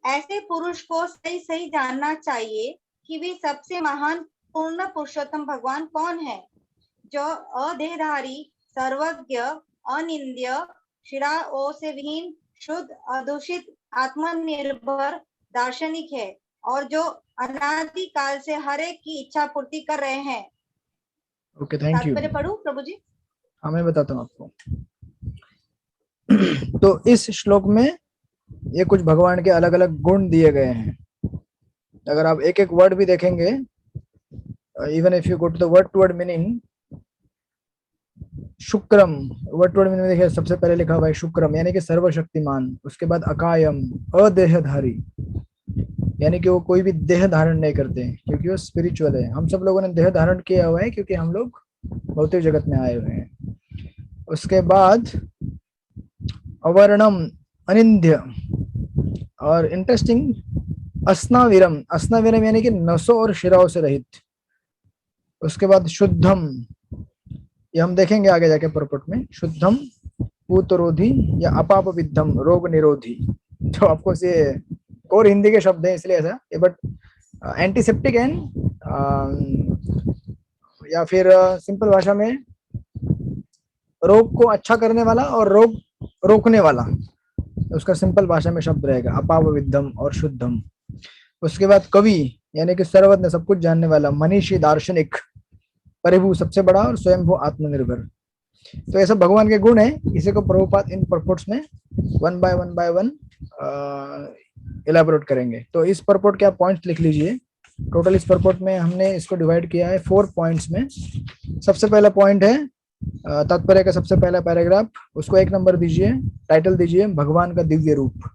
ऐसे पुरुष को सही सही जानना चाहिए कि वे सबसे महान पूर्ण पुरुषोत्तम भगवान कौन है, जो अदेहधारी, सर्वज्ञ, अनिंद्य, शिराओं से विहीन, शुद्ध, अदूषित, आत्मनिर्भर दार्शनिक है और जो अनादि काल से हर एक की इच्छा पूर्ति कर रहे हैं। Okay, thank you. तात्पर्य पढ़ूं प्रभु जी? हाँ, मैं बताता हूँ आपको। तो इस श्लोक में ये कुछ भगवान के अलग अलग गुण दिए गए हैं। अगर आप एक एक वर्ड भी देखेंगे, even if you go to the word to word meaning, शुक्रम, वर्ड टू वर्ड मीनिंग देखिए, सबसे पहले लिखा हुआ है शुक्रम, यानी कि सर्वशक्तिमान। उसके बाद अकायम, अदेहधारी, यानी कि वो कोई भी देह धारण नहीं करते क्योंकि वो स्पिरिचुअल है। हम सब लोगों ने देह धारण किया हुआ है क्योंकि हम लोग भौतिक जगत में आए हुए हैं। उसके बाद अवर्णम, अनिंद्य, और इंटरेस्टिंग, अस्नाविरम, अस्नाविरम यानी कि नसों और शिराओं से रहित। उसके बाद शुद्धम, ये हम देखेंगे आगे जाके परपट में, शुद्धम, पूतरोधी या अपाप विद्धम, रोग निरोधी। तो आपको ये और हिंदी के शब्द है इसलिए ऐसा, बट एंटीसेप्टिक एंड या फिर सिंपल भाषा में रोग को अच्छा करने वाला और रोग रोकने वाला, उसका सिंपल भाषा में शब्द रहेगा अपाप विद्धम और शुद्धम। उसके बाद कवि, यानी कि सर्वज्ञ, सब कुछ जानने वाला, मनीषी, दार्शनिक, परिभू, सबसे बड़ा, और स्वयंभू, आत्मनिर्भर। तो ये सब भगवान के गुण है। इसी को प्रभुपाद इन परपोर्ट्स में वन बाय वन इलेबोरेट करेंगे। तो इस परपोर्ट के आप पॉइंट्स लिख लीजिए। टोटल इस परपोर्ट में हमने इसको डिवाइड किया है 4 पॉइंट्स में। सबसे पहला पॉइंट है तात्पर्य का सबसे पहला पैराग्राफ, उसको 1 नंबर दीजिए, टाइटल दीजिए भगवान का दिव्य रूप।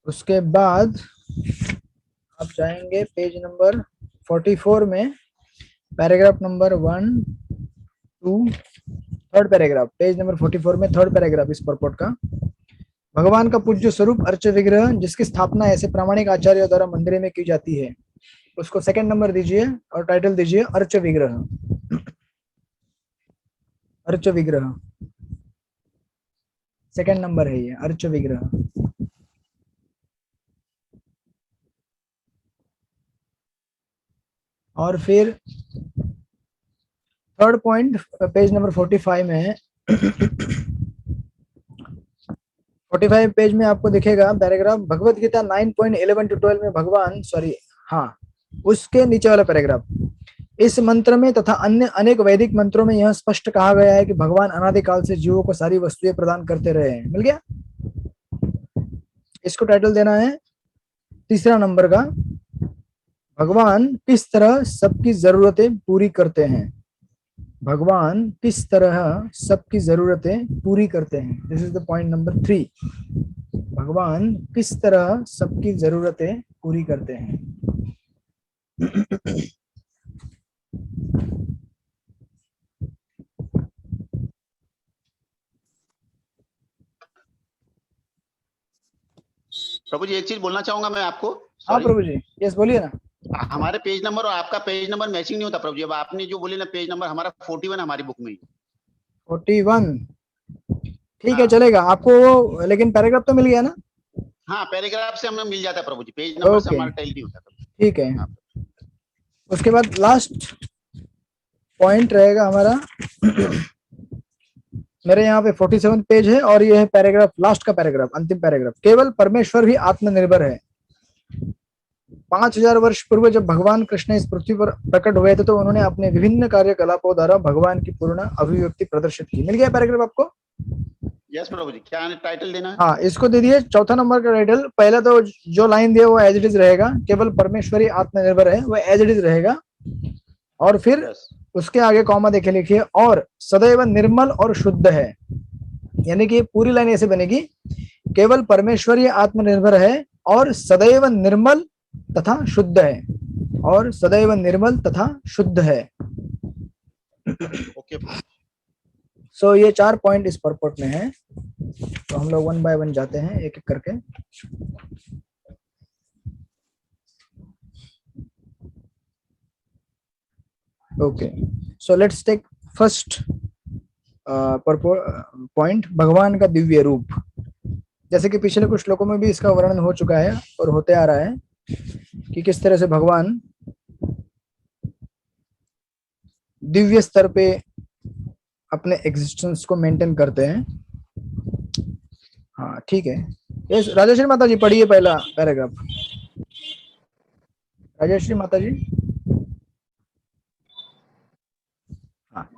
उसके बाद आप जाएंगे पेज नंबर 44 में, paragraph number 1, 2, third paragraph, page number 44 में थर्ड पैराग्राफ इस परपोर्ट का। भगवान का पूज्य स्वरूप अर्च विग्रह, जिसकी स्थापना ऐसे प्रामाणिक आचार्यों द्वारा मंदिर में की जाती है, उसको 2nd नंबर दीजिए और टाइटल दीजिए अर्च विग्रह। अर्च विग्रह 2nd नंबर है ये, अर्च विग्रह। और फिर थर्ड पॉइंट पेज नंबर 45 में है। 45 पेज में आपको दिखेगा पैराग्राफ भगवत गीता 9.11 to 12 में भगवान, उसके नीचे वाला पैराग्राफ, इस मंत्र में तथा अन्य अनेक वैदिक मंत्रों में यह स्पष्ट कहा गया है कि भगवान अनादिकाल से जीवों को सारी वस्तुएं प्रदान करते रहे हैं। मिल गया? इसको टाइटल देना है 3 नंबर का, भगवान किस तरह सबकी जरूरतें पूरी करते हैं। भगवान किस तरह सबकी जरूरतें पूरी करते हैं। This is the point number 3। भगवान किस तरह सबकी जरूरतें पूरी करते हैं। प्रभु जी एक चीज बोलना चाहूंगा मैं आपको। हाँ प्रभु जी, यस बोलिए ना। हमारे पेज नंबर और आपका पेज नंबर मैचिंग नहीं होता प्रभु जी। अब आपने जो बोले ना पेज नंबर, हमारा 41 हमारी बुक में। 41 ठीक है, चलेगा आपको, लेकिन पैराग्राफ तो मिल गया ना? हाँ, पैराग्राफ से हमें मिल जाता है प्रभु जी, पेज नंबर से हमारा टैली नहीं होता। ठीक है। उसके बाद लास्ट पॉइंट रहेगा हमारा मेरे यहाँ पे 47 पेज है और ये है पैराग्राफ, लास्ट का पैराग्राफ, अंतिम पैराग्राफ। केवल परमेश्वर ही आत्मनिर्भर है। 5000 वर्ष पूर्व जब भगवान कृष्ण इस पृथ्वी पर प्रकट हुए थे तो उन्होंने अपने विभिन्न कार्यकलापों द्वारा भगवान की पूर्ण अभिव्यक्ति प्रदर्शित की। मिल गया पैराग्राफ आपको? यस प्रभु जी। क्या टाइटल देना है? हाँ, इसको दे दिए 4था नंबर का टाइटल। पहले तो जो लाइन दिया वो एज इट इज रहेगा, केवल परमेश्वर ही आत्मनिर्भर है, वो एज इट इज रहेगा। और फिर उसके आगे कॉमा देखे लिखिए, और सदैव निर्मल और शुद्ध है। यानी कि पूरी लाइन ऐसे बनेगी, केवल परमेश्वर ही आत्मनिर्भर है और सदैव निर्मल तथा शुद्ध है, और सदैव निर्मल तथा शुद्ध है। ओके। सो ये 4 पॉइंट इस परपोर्ट में है, तो हम लोग 1 बाय 1 जाते हैं एक एक करके। Okay, so let's take first point, भगवान का दिव्य रूप। जैसे कि पिछले कुछ श्लोकों में भी इसका वर्णन हो चुका है और होते आ रहा है कि किस तरह से भगवान दिव्य स्तर पे अपने एग्जिस्टेंस को मेंटेन करते हैं। हाँ ठीक है, यस राजेश्री माता जी पढ़िए पहला पैराग्राफ। राजेश्री माता जी। हाँ,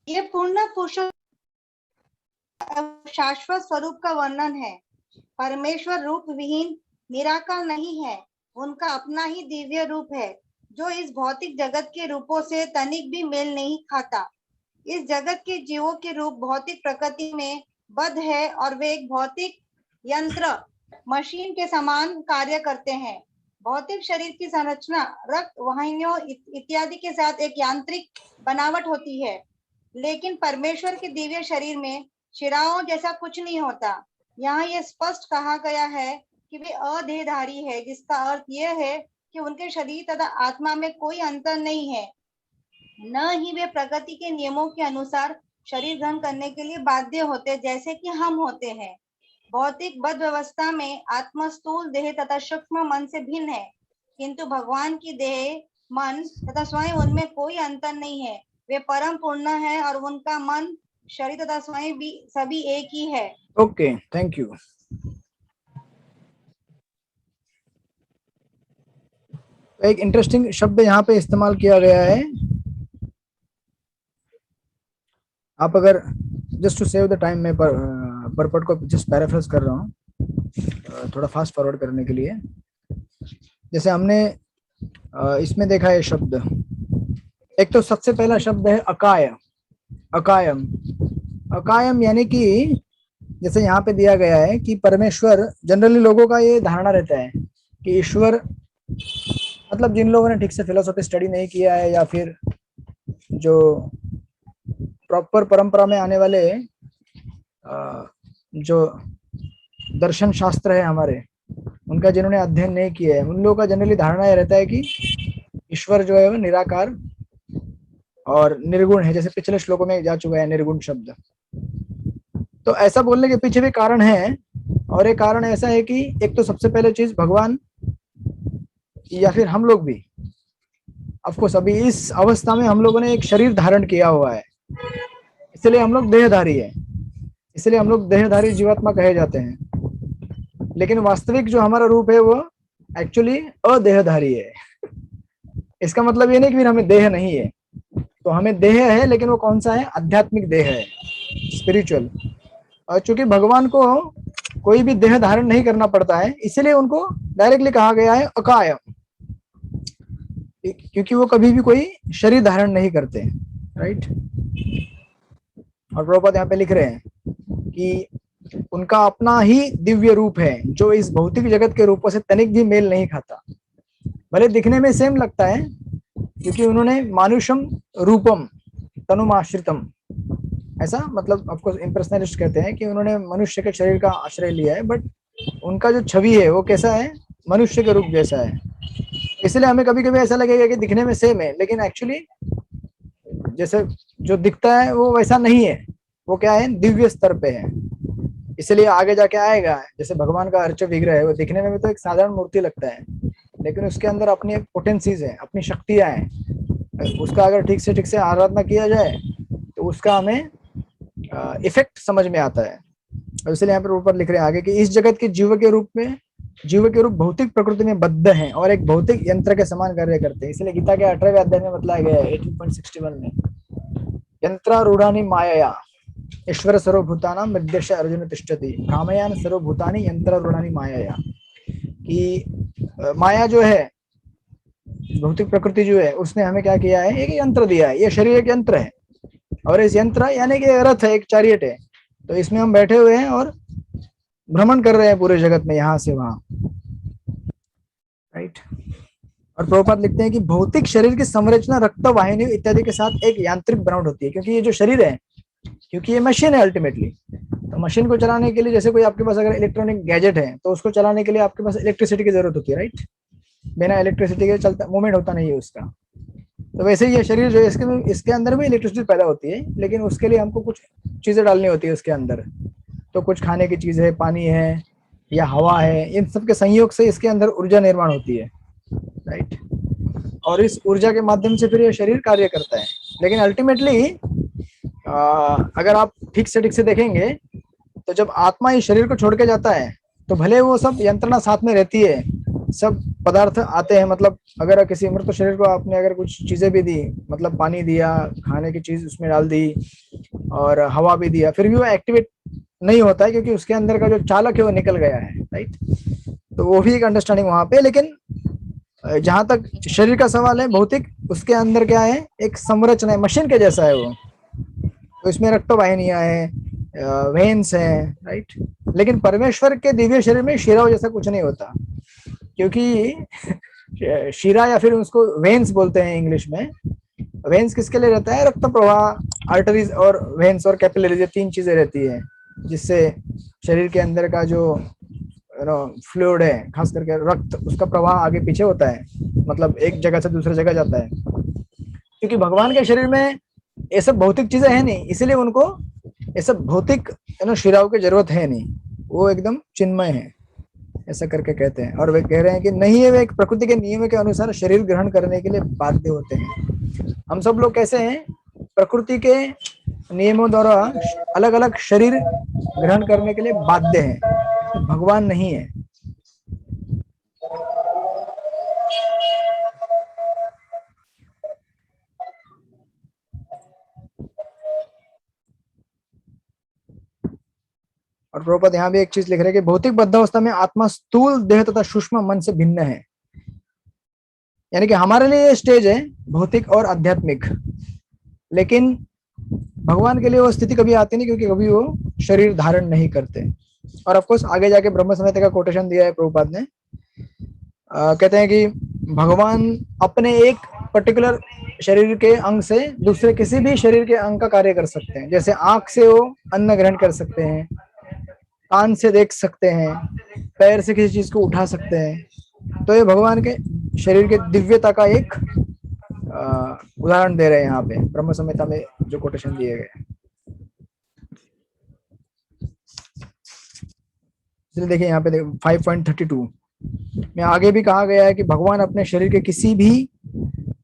ये पूर्ण पुरुष शाश्वत स्वरूप का वर्णन है। परमेश्वर रूप विहीन निराकार नहीं है, उनका अपना ही दिव्य रूप है जो इस भौतिक जगत के रूपों से तनिक भी मेल नहीं खाता। इस जगत के जीवों के रूप भौतिक प्रकृति में बद्ध है और वे एक भौतिक यंत्र मशीन के समान कार्य करते हैं। भौतिक शरीर की संरचना रक्त वाहिनियों इत्यादि के साथ एक यांत्रिक बनावट होती है, लेकिन परमेश्वर के दिव्य शरीर में शिराओं जैसा कुछ नहीं होता। यहाँ यह स्पष्ट कहा गया है कि वे अदेहधारी है, जिसका अर्थ यह है कि उनके शरीर तथा आत्मा में कोई अंतर नहीं है, न ही वे प्रकृति के नियमों के अनुसार शरीर ग्रहण करने के लिए बाध्य होते जैसे कि हम होते हैं। भौतिक बद्ध व्यवस्था में आत्मा स्थूल देह तथा सूक्ष्म मन से भिन्न है, किंतु भगवान की देह मन तथा स्वयं उनमें कोई अंतर नहीं है। वे परम पूर्ण है और उनका मन शरीर तथा स्वयं भी सभी एक ही है। Okay, thank you. एक इंटरेस्टिंग शब्द यहाँ पे इस्तेमाल किया गया है। आप अगर just to save the time में परपट को जस्ट पैराफ्रेज कर रहा हूँ थोड़ा फास्ट फॉरवर्ड करने के लिए। जैसे हमने इसमें देखा है शब्द, एक तो सबसे पहला शब्द है अकाय, अकायम। अकायम यानी कि जैसे यहाँ पे दिया गया है कि परमेश्वर, जनरली लोगों का ये धारणा रहता है कि ईश्वर, मतलब जिन लोगों ने ठीक से फिलोसॉफी स्टडी नहीं किया है या फिर जो प्रॉपर परंपरा में आने वाले जो दर्शन शास्त्र है हमारे, उनका जिन्होंने अध्ययन नहीं किया है, उन लोगों का जनरली धारणा यह रहता है कि ईश्वर जो है वो निराकार और निर्गुण है, जैसे पिछले श्लोकों में जा चुका है निर्गुण शब्द। तो ऐसा बोलने के पीछे भी कारण है, और एक कारण ऐसा है कि एक तो सबसे पहले चीज भगवान या फिर हम लोग भी ऑफकोर्स अभी इस अवस्था में हम लोगों ने एक शरीर धारण किया हुआ है, इसलिए हम लोग देहधारी है, इसलिए हम लोग देहधारी जीवात्मा कहे जाते हैं। लेकिन वास्तविक जो हमारा रूप है वो एक्चुअली अदेहधारी है। इसका मतलब ये नहीं कि फिर हमें देह नहीं है, तो हमें देह है, लेकिन वो कौन सा है? आध्यात्मिक देह है, स्पिरिचुअल। और चूंकि भगवान को कोई भी देह धारण नहीं करना पड़ता है, इसलिए उनको डायरेक्टली कहा गया है अकाय, क्योंकि वो कभी भी कोई शरीर धारण नहीं करते, राइट। और प्रभुपाद यहाँ पे लिख रहे हैं कि उनका अपना ही दिव्य रूप है जो इस भौतिक जगत के रूपों से तनिक भी मेल नहीं खाता। भले दिखने में सेम लगता है, क्योंकि उन्होंने मानुषम रूपम तनुमाश्रितम, ऐसा मतलब आपको इम्प्रेशनलिस्ट कहते हैं कि उन्होंने मनुष्य के शरीर का आश्रय लिया है, बट उनका जो छवि है वो कैसा है? मनुष्य के रूप जैसा है। इसलिए हमें कभी कभी ऐसा लगेगा कि दिखने में सेम है, लेकिन एक्चुअली जैसे जो दिखता है वो वैसा नहीं है, वो क्या है? दिव्य स्तर पे है। इसलिए आगे जाके आएगा, जैसे भगवान का अर्च विग्रह है, वो दिखने में भी तो एक साधारण मूर्ति लगता है, लेकिन उसके अंदर अपनी एक पोटेंसीज है, अपनी शक्तियां हैं। उसका अगर ठीक से आराधना किया जाए तो उसका हमें इफेक्ट समझ में आता है। और इसलिए यहाँ पर ऊपर लिख रहे हैं आगे कि इस जगत के जीव के रूप भौतिक प्रकृति में बद्ध हैं और एक भौतिक यंत्र के समान कार्य करते हैं। इसलिए गीता के 18वें अध्याय में बतलाया गया है 18.61 में, यंत्रारूढ़ानि मायया ईश्वर सर्वभूतानां मृद्यश अर्जुन तिष्ठति भ्रामयान सर्वभूतानि यंत्रारूढ़ानि मायया, कि माया जो है, भौतिक प्रकृति जो है, उसने हमें क्या किया है? एक यंत्र दिया है। ये शरीर एक यंत्र है, और इस यंत्र यानी कि रथ है, एक चैरियट है, तो इसमें हम बैठे हुए हैं और भ्रमण कर रहे हैं पूरे जगत में, यहाँ से वहां, राइट। और प्रभुपाद लिखते हैं कि भौतिक शरीर की संरचना रक्त वाहिनी इत्यादि के साथ एक यांत्रिक बनावट होती है, क्योंकि ये जो शरीर है क्योंकि ये मशीन है अल्टीमेटली। तो मशीन को चलाने के लिए, जैसे कोई आपके पास अगर इलेक्ट्रॉनिक गैजेट है तो उसको चलाने के लिए आपके पास इलेक्ट्रिसिटी की जरूरत होती है, राइट। बिना इलेक्ट्रिसिटी के चलता मूवमेंट होता नहीं है उसका। तो वैसे ही ये शरीर जो है, इसके अंदर भी इलेक्ट्रिसिटी पैदा होती है, लेकिन उसके लिए हमको कुछ चीजें डालनी होती है उसके अंदर। तो कुछ खाने की चीज है, पानी है या हवा है, इन सब के संयोग से इसके अंदर ऊर्जा निर्माण होती है, राइट। और इस ऊर्जा के माध्यम से फिर ये शरीर कार्य करता है। लेकिन अल्टीमेटली अगर आप ठीक से देखेंगे तो जब आत्मा इस शरीर को छोड़ के जाता है तो भले वो सब यंत्रणा साथ में रहती है, सब पदार्थ आते हैं, मतलब अगर किसी मृत शरीर को आपने अगर कुछ चीजें भी दी, मतलब पानी दिया, खाने की चीज उसमें डाल दी और हवा भी दिया, फिर भी वो एक्टिवेट नहीं होता है, क्योंकि उसके अंदर का जो चालक है वो निकल गया है, राइट। तो वो भी एक अंडरस्टैंडिंग वहां पे। लेकिन जहां तक शरीर का सवाल है भौतिक, उसके अंदर क्या है, एक संरचना है, मशीन के जैसा है वो। तो इसमें रक्तवाहिनियां है, वेन्स है, राइट। लेकिन परमेश्वर के दिव्य शरीर में शिरा जैसा कुछ नहीं होता, क्योंकि शिरा या फिर उसको वेन्स बोलते हैं इंग्लिश में। वेन्स किसके लिए रहता है, रक्त प्रवाह, आर्टरीज और वेन्स और कैपिलरीज, ये तीन चीजें रहती है जिससे शरीर के अंदर का जो फ्लूइड है, खास करके रक्त, उसका प्रवाह आगे पीछे होता है, मतलब एक जगह से दूसरी जगह जाता है। क्योंकि भगवान के शरीर में ये सब भौतिक चीजें है नहीं, इसीलिए उनको ये सब भौतिक शिराओं की जरूरत है नहीं, वो एकदम चिन्मय है, ऐसा करके कहते हैं। और वे कह रहे हैं कि नहीं है, वे एक प्रकृति के नियम के अनुसार शरीर ग्रहण करने के लिए बाध्य होते हैं। हम सब लोग कैसे हैं, प्रकृति के नियमों द्वारा अलग अलग शरीर ग्रहण करने के लिए बाध्य हैं, तो भगवान नहीं है। और प्रभुपाद यहाँ भी एक चीज लिख रहे हैं कि भौतिक बद्धावस्था में आत्मा स्थूल देह तथा सूक्ष्म मन से भिन्न है। यानी कि हमारे लिए ये स्टेज है भौतिक और आध्यात्मिक, लेकिन भगवान के लिए वो स्थिति कभी आती नहीं, क्योंकि कभी वो शरीर धारण नहीं करते। और ऑफ कोर्स आगे जाके ब्रह्म संहिता का कोटेशन दिया है प्रभुपाद ने, कहते हैं कि भगवान अपने एक पर्टिकुलर शरीर के अंग से दूसरे किसी भी शरीर के अंग का कार्य कर सकते हैं। जैसे आंख से वो अन्न ग्रहण कर सकते हैं, कान से देख सकते हैं, पैर से किसी चीज को उठा सकते हैं। तो ये भगवान के शरीर के दिव्यता का एक उदाहरण दे रहे हैं यहाँ पे ब्रह्म संहिता में जो कोटेशन दिए गए। इसलिए देखिए यहाँ पे 5.32 में आगे भी कहा गया है कि भगवान अपने शरीर के किसी भी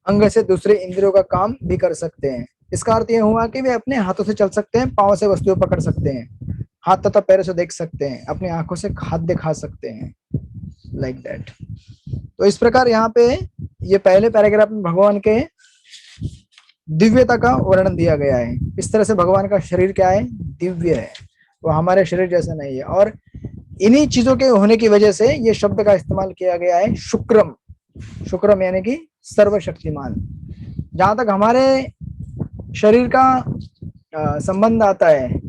अंग से दूसरे इंद्रियों का काम भी कर सकते हैं। इसका अर्थ यह हुआ कि वे अपने हाथों से चल सकते हैं, पांव से वस्तुएं पकड़ सकते हैं, हाथ तथा पैरों से देख सकते हैं, अपनी आंखों से खाद्य खा सकते हैं, लाइक दैट। तो इस प्रकार यहाँ पे ये पहले पैराग्राफ में भगवान के दिव्यता का वर्णन दिया गया है। इस तरह से भगवान का शरीर क्या है, दिव्य है, वो हमारे शरीर जैसा नहीं है। और इन्हीं चीजों के होने की वजह से ये शब्द का इस्तेमाल किया गया है शुक्रम। शुक्रम यानी कि सर्वशक्तिमान। जहां तक हमारे शरीर का संबंध आता है,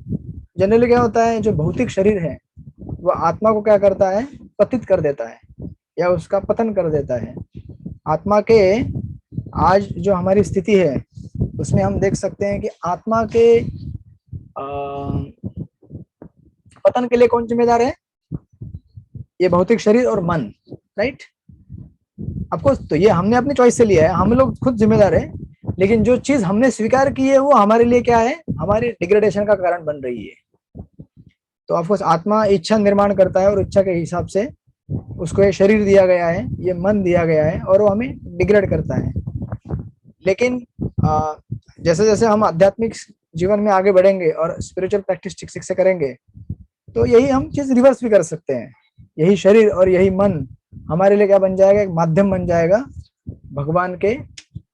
जनरली क्या होता है, जो भौतिक शरीर है वो आत्मा को क्या करता है, पतित कर देता है या उसका पतन कर देता है। आत्मा के आज जो हमारी स्थिति है उसमें हम देख सकते हैं कि आत्मा के पतन के लिए कौन जिम्मेदार है, ये भौतिक शरीर और मन, राइट। ऑफकोर्स तो ये हमने अपनी चॉइस से लिया है, हम लोग खुद जिम्मेदार है, लेकिन जो चीज हमने स्वीकार की है वो हमारे लिए क्या है, हमारी डिग्रेडेशन का कारण बन रही है। तो ऑफकोर्स आत्मा इच्छा निर्माण करता है और इच्छा के हिसाब से उसको ये शरीर दिया गया है, ये मन दिया गया है और वो हमें डिग्रेड करता है। लेकिन जैसे जैसे हम आध्यात्मिक जीवन में आगे बढ़ेंगे और स्पिरिचुअल प्रैक्टिस ठीक से करेंगे तो यही हम चीज रिवर्स भी कर सकते हैं। यही शरीर और यही मन हमारे लिए क्या बन जाएगा, एक माध्यम बन जाएगा भगवान के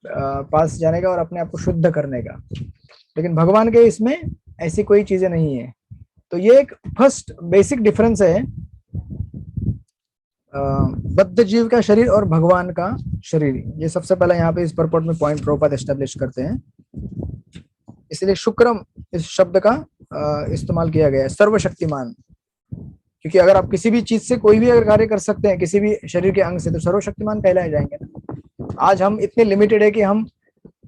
पास जाने का और अपने आप को शुद्ध करने का। लेकिन भगवान के इसमें ऐसी कोई चीजें नहीं है। तो ये एक फर्स्ट बेसिक डिफरेंस है बद्ध जीव का शरीर और भगवान का शरीर। ये सबसे पहले यहाँ पे इस परपोर्ट में पॉइंट प्रभुपाद एस्टेब्लिश करते हैं। इसलिए शुक्रम इस शब्द का इस्तेमाल किया गया है, सर्वशक्तिमान। क्योंकि अगर आप किसी भी चीज से कोई भी अगर कार्य कर सकते हैं किसी भी शरीर के अंग से, तो सर्वशक्तिमान कहलाए जाएंगे ना। आज हम इतने लिमिटेड है कि हम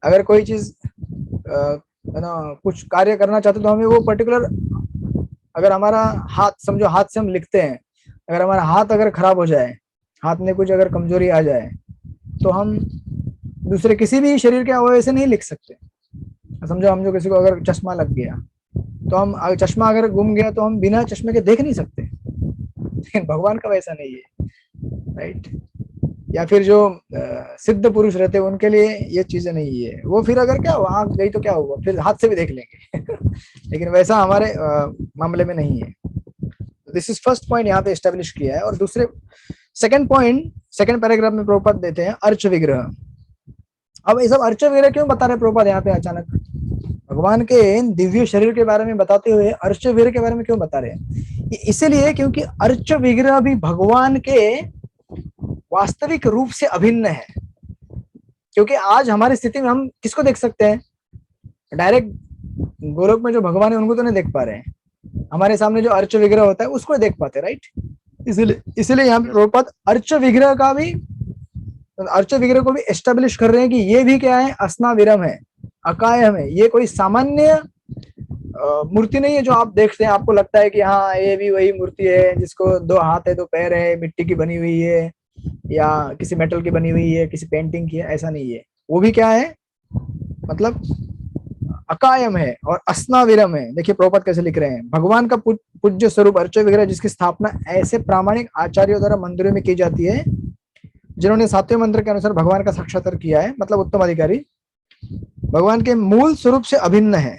अगर कोई चीज है ना, कुछ कार्य करना चाहते तो हमें वो पर्टिकुलर, अगर हमारा हाथ, समझो हाथ से हम लिखते हैं, अगर हमारा हाथ अगर खराब हो जाए, हाथ में कुछ अगर कमजोरी आ जाए, तो हम दूसरे किसी भी शरीर के अवयव से नहीं लिख सकते। समझो हम जो किसी को अगर चश्मा लग गया, तो हम चश्मा अगर गुम गया तो हम बिना चश्मे के देख नहीं सकते, लेकिन भगवान का वैसा नहीं है, राइट। या फिर जो सिद्ध पुरुष रहते हैं उनके लिए ये चीजें नहीं है, वो फिर अगर क्या हुआ, आंख गई तो क्या हुआ, फिर हाथ से भी देख लेंगे लेकिन वैसा हमारे मामले में नहीं है। दिस इज फर्स्ट पॉइंट यहाँ पे एस्टेब्लिश किया है। और दूसरे सेकंड पॉइंट, सेकंड पैराग्राफ में प्रभुपाद देते हैं अर्च विग्रह। अब ये सब अर्च विग्रह क्यों बता रहे प्रभुपाद यहाँ पे अचानक? भगवान के दिव्य शरीर के बारे में बताते हुए अर्च विग्रह के बारे में क्यों बता रहे हैं? इसीलिए क्योंकि अर्च विग्रह भी भगवान के वास्तविक रूप से अभिन्न है। क्योंकि आज हमारी स्थिति में हम किसको देख सकते हैं? डायरेक्ट गोलोक में जो भगवान है उनको तो नहीं देख पा रहे हैं, हमारे सामने जो अर्च विग्रह होता है उसको देख पाते, राइट। इसलिए यहाँ पे प्रभुपाद अर्च विग्रह का भी, अर्च विग्रह को भी एस्टेब्लिश कर रहे हैं कि ये भी क्या है, असना विरम है, अकायम है। ये कोई सामान्य मूर्ति नहीं है जो आप देखते हैं, आपको लगता है कि हाँ ये भी वही मूर्ति है जिसको 2 हाथ है, 2 पैर है, मिट्टी की बनी हुई है या किसी मेटल की बनी हुई है, किसी पेंटिंग की है, ऐसा नहीं है। वो भी क्या है, मतलब अकायम है और अस्नाविरम है। देखिए प्रभुपाद कैसे लिख रहे हैं, भगवान का पूज्य स्वरूप अर्च विग्रह जिसकी स्थापना ऐसे प्रामाणिक आचार्यों द्वारा मंदिरों में की जाती है जिन्होंने 7वें मंत्र के अनुसार भगवान का साक्षात्कार किया है, मतलब उत्तम अधिकारी, भगवान के मूल स्वरूप से अभिन्न है।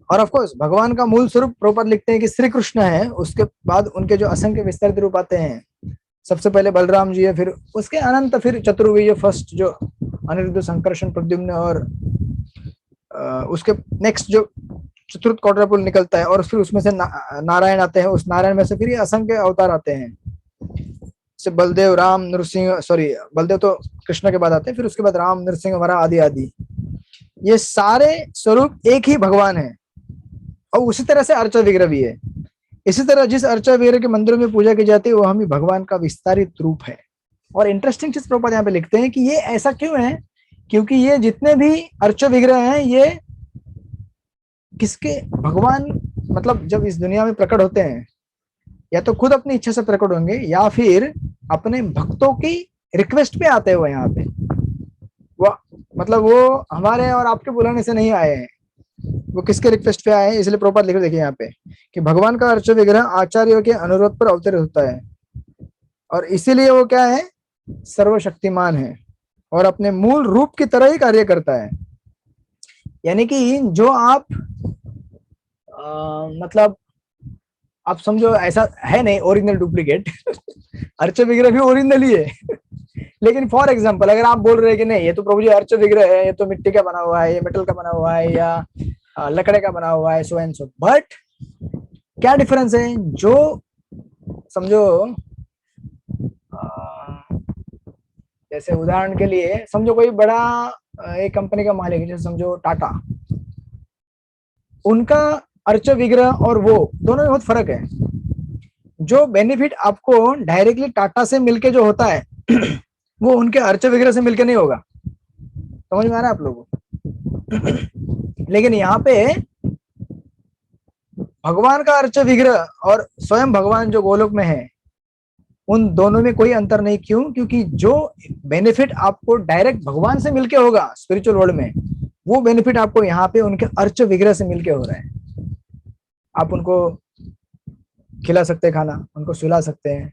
और ऑफ कोर्स भगवान का मूल स्वरूप प्रभुपाद लिखते हैं कि श्री कृष्ण है, उसके बाद उनके जो असंख्य विस्तारित रूप आते हैं, सबसे पहले बलराम जी है, फिर उसके अनंत, फिर चतुर्वेद फर्स्ट जो अनिरुद्ध, संकर्षण, प्रद्युम्न, और उसके नेक्स्ट जो चतुर्थ क्वाड्रपुल निकलता है, और फिर उसमें से नारायण आते हैं, उस नारायण में से फिर ये असंख्य अवतार आते हैं, से बलदेव, राम, नृसिंह, सॉरी बलदेव तो कृष्ण के बाद आते हैं, फिर उसके बाद राम, नृसिंह, वरा आदि आदि, ये सारे स्वरूप एक ही भगवान है। और उसी तरह से अर्चा विग्रह भी है। इसी तरह जिस अर्चा विग्रह के मंदिरों में पूजा की जाती है वो हम भगवान का विस्तारित रूप है। और इंटरेस्टिंग चीज प्रभुपाद यहाँ पे लिखते हैं कि ये ऐसा क्यों है, क्योंकि ये जितने भी अर्चा विग्रह हैं ये किसके, भगवान, मतलब जब इस दुनिया में प्रकट होते हैं या तो खुद अपनी इच्छा से प्रकट होंगे या फिर अपने भक्तों की रिक्वेस्ट पे आते हैं। वो यहाँ पे वो, मतलब वो हमारे और आपके बुलाने से नहीं आए हैं, वो किसके रिक्वेस्ट पे आए हैं। इसलिए प्रभुपाद लिख रहे, देखिए यहाँ पे कि भगवान का अर्च विग्रह आचार्यों के अनुरोध पर अवतरित होता है और इसीलिए वो क्या है, सर्वशक्तिमान है और अपने मूल रूप की तरह ही कार्य करता है। यानी कि जो आप मतलब आप समझो ऐसा है नहीं ओरिजिनल डुप्लीकेट अर्च विग्रह भी ओरिजिनल ही है लेकिन फॉर एग्जांपल अगर आप बोल रहे हैं कि नहीं ये तो प्रभु जी अर्च विग्रह है, ये तो मिट्टी का बना हुआ है, ये मेटल का बना हुआ है या लकड़े का बना हुआ है, सो एंड सो, बट क्या डिफरेंस है? जो समझो जैसे उदाहरण के लिए समझो कोई बड़ा एक कंपनी का मालिक है, जैसे समझो टाटा, उनका अर्च विग्रह और वो दोनों में बहुत फर्क है। जो बेनिफिट आपको डायरेक्टली टाटा से मिलके जो होता है वो उनके अर्च विग्रह से मिलके नहीं होगा। समझ में आ रहा है आप लोगों को? लेकिन यहाँ पे भगवान का अर्च विग्रह और स्वयं भगवान जो गोलोक में है उन दोनों में कोई अंतर नहीं। क्यों? क्योंकि जो बेनिफिट आपको डायरेक्ट भगवान से मिलके होगा स्पिरिचुअल वर्ल्ड में, वो बेनिफिट आपको यहाँ पे उनके अर्च विग्रह से मिलके हो रहा है। आप उनको खिला सकते हैं खाना, उनको सुला सकते हैं,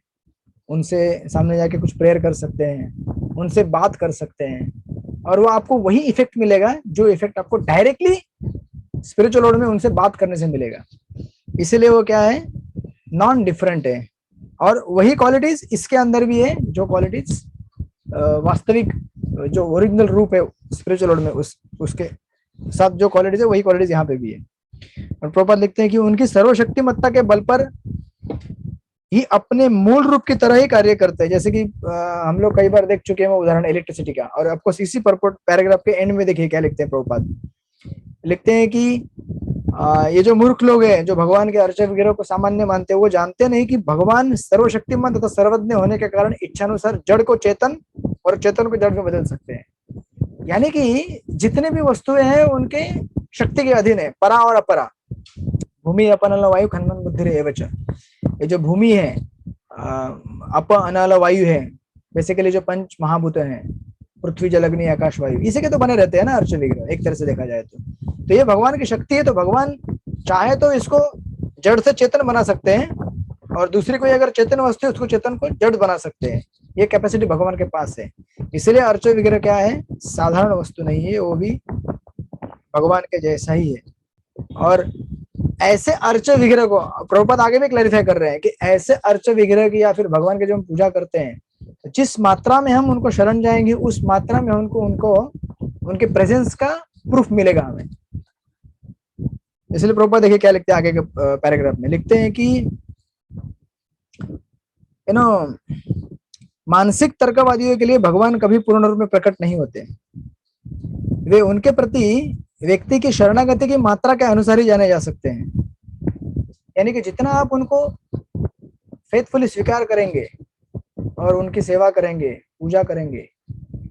उनसे सामने जाके कुछ प्रेयर कर सकते हैं, उनसे बात कर सकते हैं और वो आपको वही इफेक्ट मिलेगा जो इफेक्ट आपको डायरेक्टली स्पिरिचुअल वर्ल्ड में उनसे बात करने से मिलेगा। इसीलिए वो क्या है, नॉन डिफरेंट है। और वही क्वालिटीज इसके अंदर भी है, जो क्वालिटीज वास्तविक जो ओरिजिनल रूप है स्पिरिचुअल वर्ल्ड में उसके साथ जो क्वालिटीज है वही क्वालिटीज यहाँ पे भी है। और प्रभुपाद लिखते हैं कि उनकी सर्वशक्तिमत्ता के बल पर ही अपने मूल रूप की तरह ही कार्य करते हैं। जैसे कि हम लोग कई बार देख चुके हैं वो उदाहरण इलेक्ट्रिसिटी का। और आपको इसी पैराग्राफ के एंड में देखिए क्या लिखते हैं प्रभुपाद। लिखते हैं कि ये जो मूर्ख लोग हैं जो भगवान के अर्च विग्रह को सामान्य मानते हैं वो जानते नहीं कि भगवान सर्वशक्तिमान तथा सर्वज्ञ होने के कारण इच्छानुसार जड़ को चेतन और चेतन को जड़ में बदल सकते हैं। यानी कि जितने भी वस्तुएं हैं उनके शक्ति के अधीन है, परा और अपरा। भूमि अप अनल वायु खंडन बुद्धि एवच। ये जो भूमि है, अप अनल वायु है, बेसिकली जो पंच महाभूत हैं, पृथ्वी जल अग्नि आकाश वायु, इसी के तो बने रहते हैं ना अर्च विग्रह, एक तरह से देखा जाए तो ये भगवान की शक्ति है। तो भगवान चाहे तो इसको जड़ से चेतन बना सकते हैं, और दूसरी कोई अगर चेतन वस्तु है उसको चेतन को जड़ बना सकते हैं। ये कैपेसिटी भगवान के पास है। इसलिए अर्च विग्रह क्या है, साधारण वस्तु नहीं है, वो भी भगवान के जैसा ही है। और ऐसे अर्च विग्रह को प्रभुपाद आगे भी क्लैरिफाई कर रहे हैं कि ऐसे अर्च विग्रह की या फिर भगवान के जो हम पूजा करते हैं, जिस मात्रा में हम उनको शरण जाएंगे उस मात्रा में उनको उनके प्रेजेंस का प्रूफ मिलेगा हमें। इसलिए प्रभुपाद देखिए क्या लिखते हैं आगे के पैराग्राफ में, लिखते हैं कि मानसिक तर्कवादियों के लिए भगवान कभी पूर्ण रूप में प्रकट नहीं होते। वे उनके प्रति व्यक्ति की शरणागति की मात्रा के अनुसार ही जाने जा सकते हैं। यानी कि जितना आप उनको फेथफुली स्वीकार करेंगे और उनकी सेवा करेंगे, पूजा करेंगे,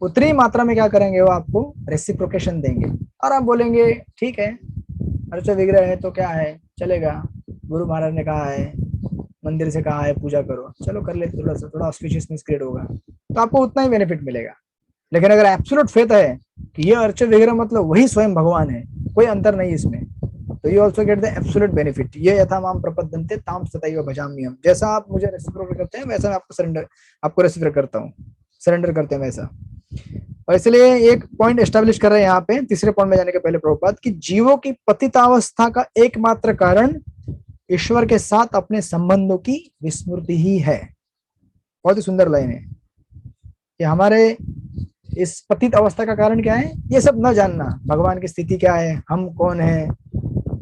उतनी मात्रा में क्या करेंगे, वो आपको रेसिप्रोकेशन देंगे। और आप बोलेंगे ठीक है, अर्च विग्रह है तो क्या है, चलेगा, गुरु महाराज ने कहा है, मंदिर से कहा है पूजा करो, चलो कर लेते, थोड़ा ऑस्पिशियसनेस क्रिएट होगा, तो आपको उतना ही बेनिफिट मिलेगा। लेकिन अगर एब्सोल्यूट फेथ है कि ये अर्च विग्रह मतलब वही स्वयं भगवान है, कोई अंतर नहीं इसमें, तो you also get the absolute benefit. ये यथा माम प्रपद्यन्ते ताम तथैव भजाम्यहम्। जैसा आप मुझे रेसिप्रोकेट करते हैं वैसा मैं आपको रेसिप्रोकेट करता हूँ, सरेंडर करते हैं वैसा। और इसलिए एक पॉइंट एस्टेब्लिश कर रहे हैं यहाँ पे, तीसरे पॉइंट में जाने के पहले प्रभुपाद, कि जीवों की पतितावस्था का एकमात्र कारण ईश्वर के साथ अपने संबंधों की विस्मृति ही है। बहुत ही सुंदर लाइन है कि हमारे इस पतित अवस्था का कारण क्या है, ये सब न जानना, भगवान की स्थिति क्या है, हम कौन है।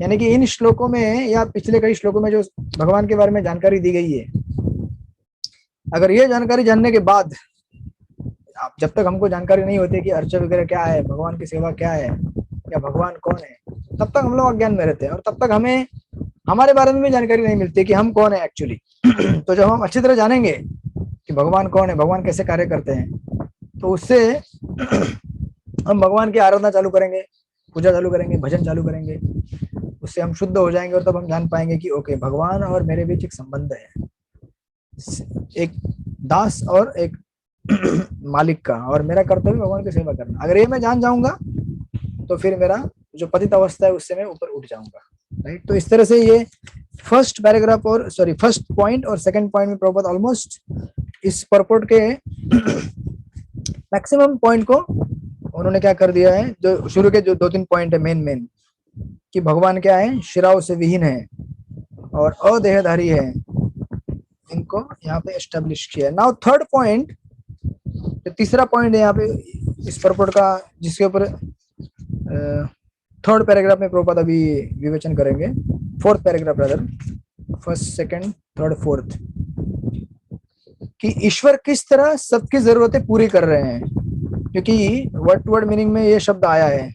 यानी कि इन श्लोकों में या पिछले कई श्लोकों में जो भगवान के बारे में जानकारी दी गई है, अगर ये जानकारी जानने के बाद आप, जब तक हमको जानकारी नहीं होती कि अर्च वगैरह क्या है, भगवान की सेवा क्या है, या भगवान कौन है, तब तक हम लोग अज्ञान में रहते हैं, और तब तक हमें हमारे बारे में भी जानकारी नहीं मिलती कि हम कौन है एक्चुअली। तो जब हम अच्छी तरह जानेंगे कि भगवान कौन है, भगवान कैसे कार्य करते हैं, तो उससे हम भगवान की आराधना चालू करेंगे, पूजा चालू करेंगे, भजन चालू करेंगे, उससे हम शुद्ध हो जाएंगे। और तब हम जान पाएंगे कि ओके, भगवान और मेरे बीच एक संबंध है, एक दास और एक मालिक का, और मेरा कर्तव्य भगवान की सेवा करना। अगर ये मैं जान जाऊंगा तो फिर मेरा जो पतित अवस्था है उससे मैं ऊपर उठ जाऊंगा, राइट। तो इस तरह से ये फर्स्ट पैराग्राफ और फर्स्ट पॉइंट और सेकंड पॉइंट में प्रभुपाद ऑलमोस्ट इस परपोर्ट के मैक्सिमम पॉइंट को उन्होंने क्या कर दिया है। जो शुरू के जो 2-3 पॉइंट है मेन कि भगवान क्या है, शिराओं से विहीन है और अदेहधारी है, इनको यहाँ पे एस्टेब्लिश किया है। नाउ थर्ड पॉइंट, तीसरा पॉइंट है यहाँ पे इस परपोर्ट का, जिसके ऊपर थर्ड पैराग्राफ में प्रभुपाद अभी विवेचन करेंगे, fourth paragraph rather, first second third fourth, कि ईश्वर किस तरह सबकी जरूरतें पूरी कर रहे हैं। क्योंकि वर्ड टू वर्ड मीनिंग में ये शब्द आया है,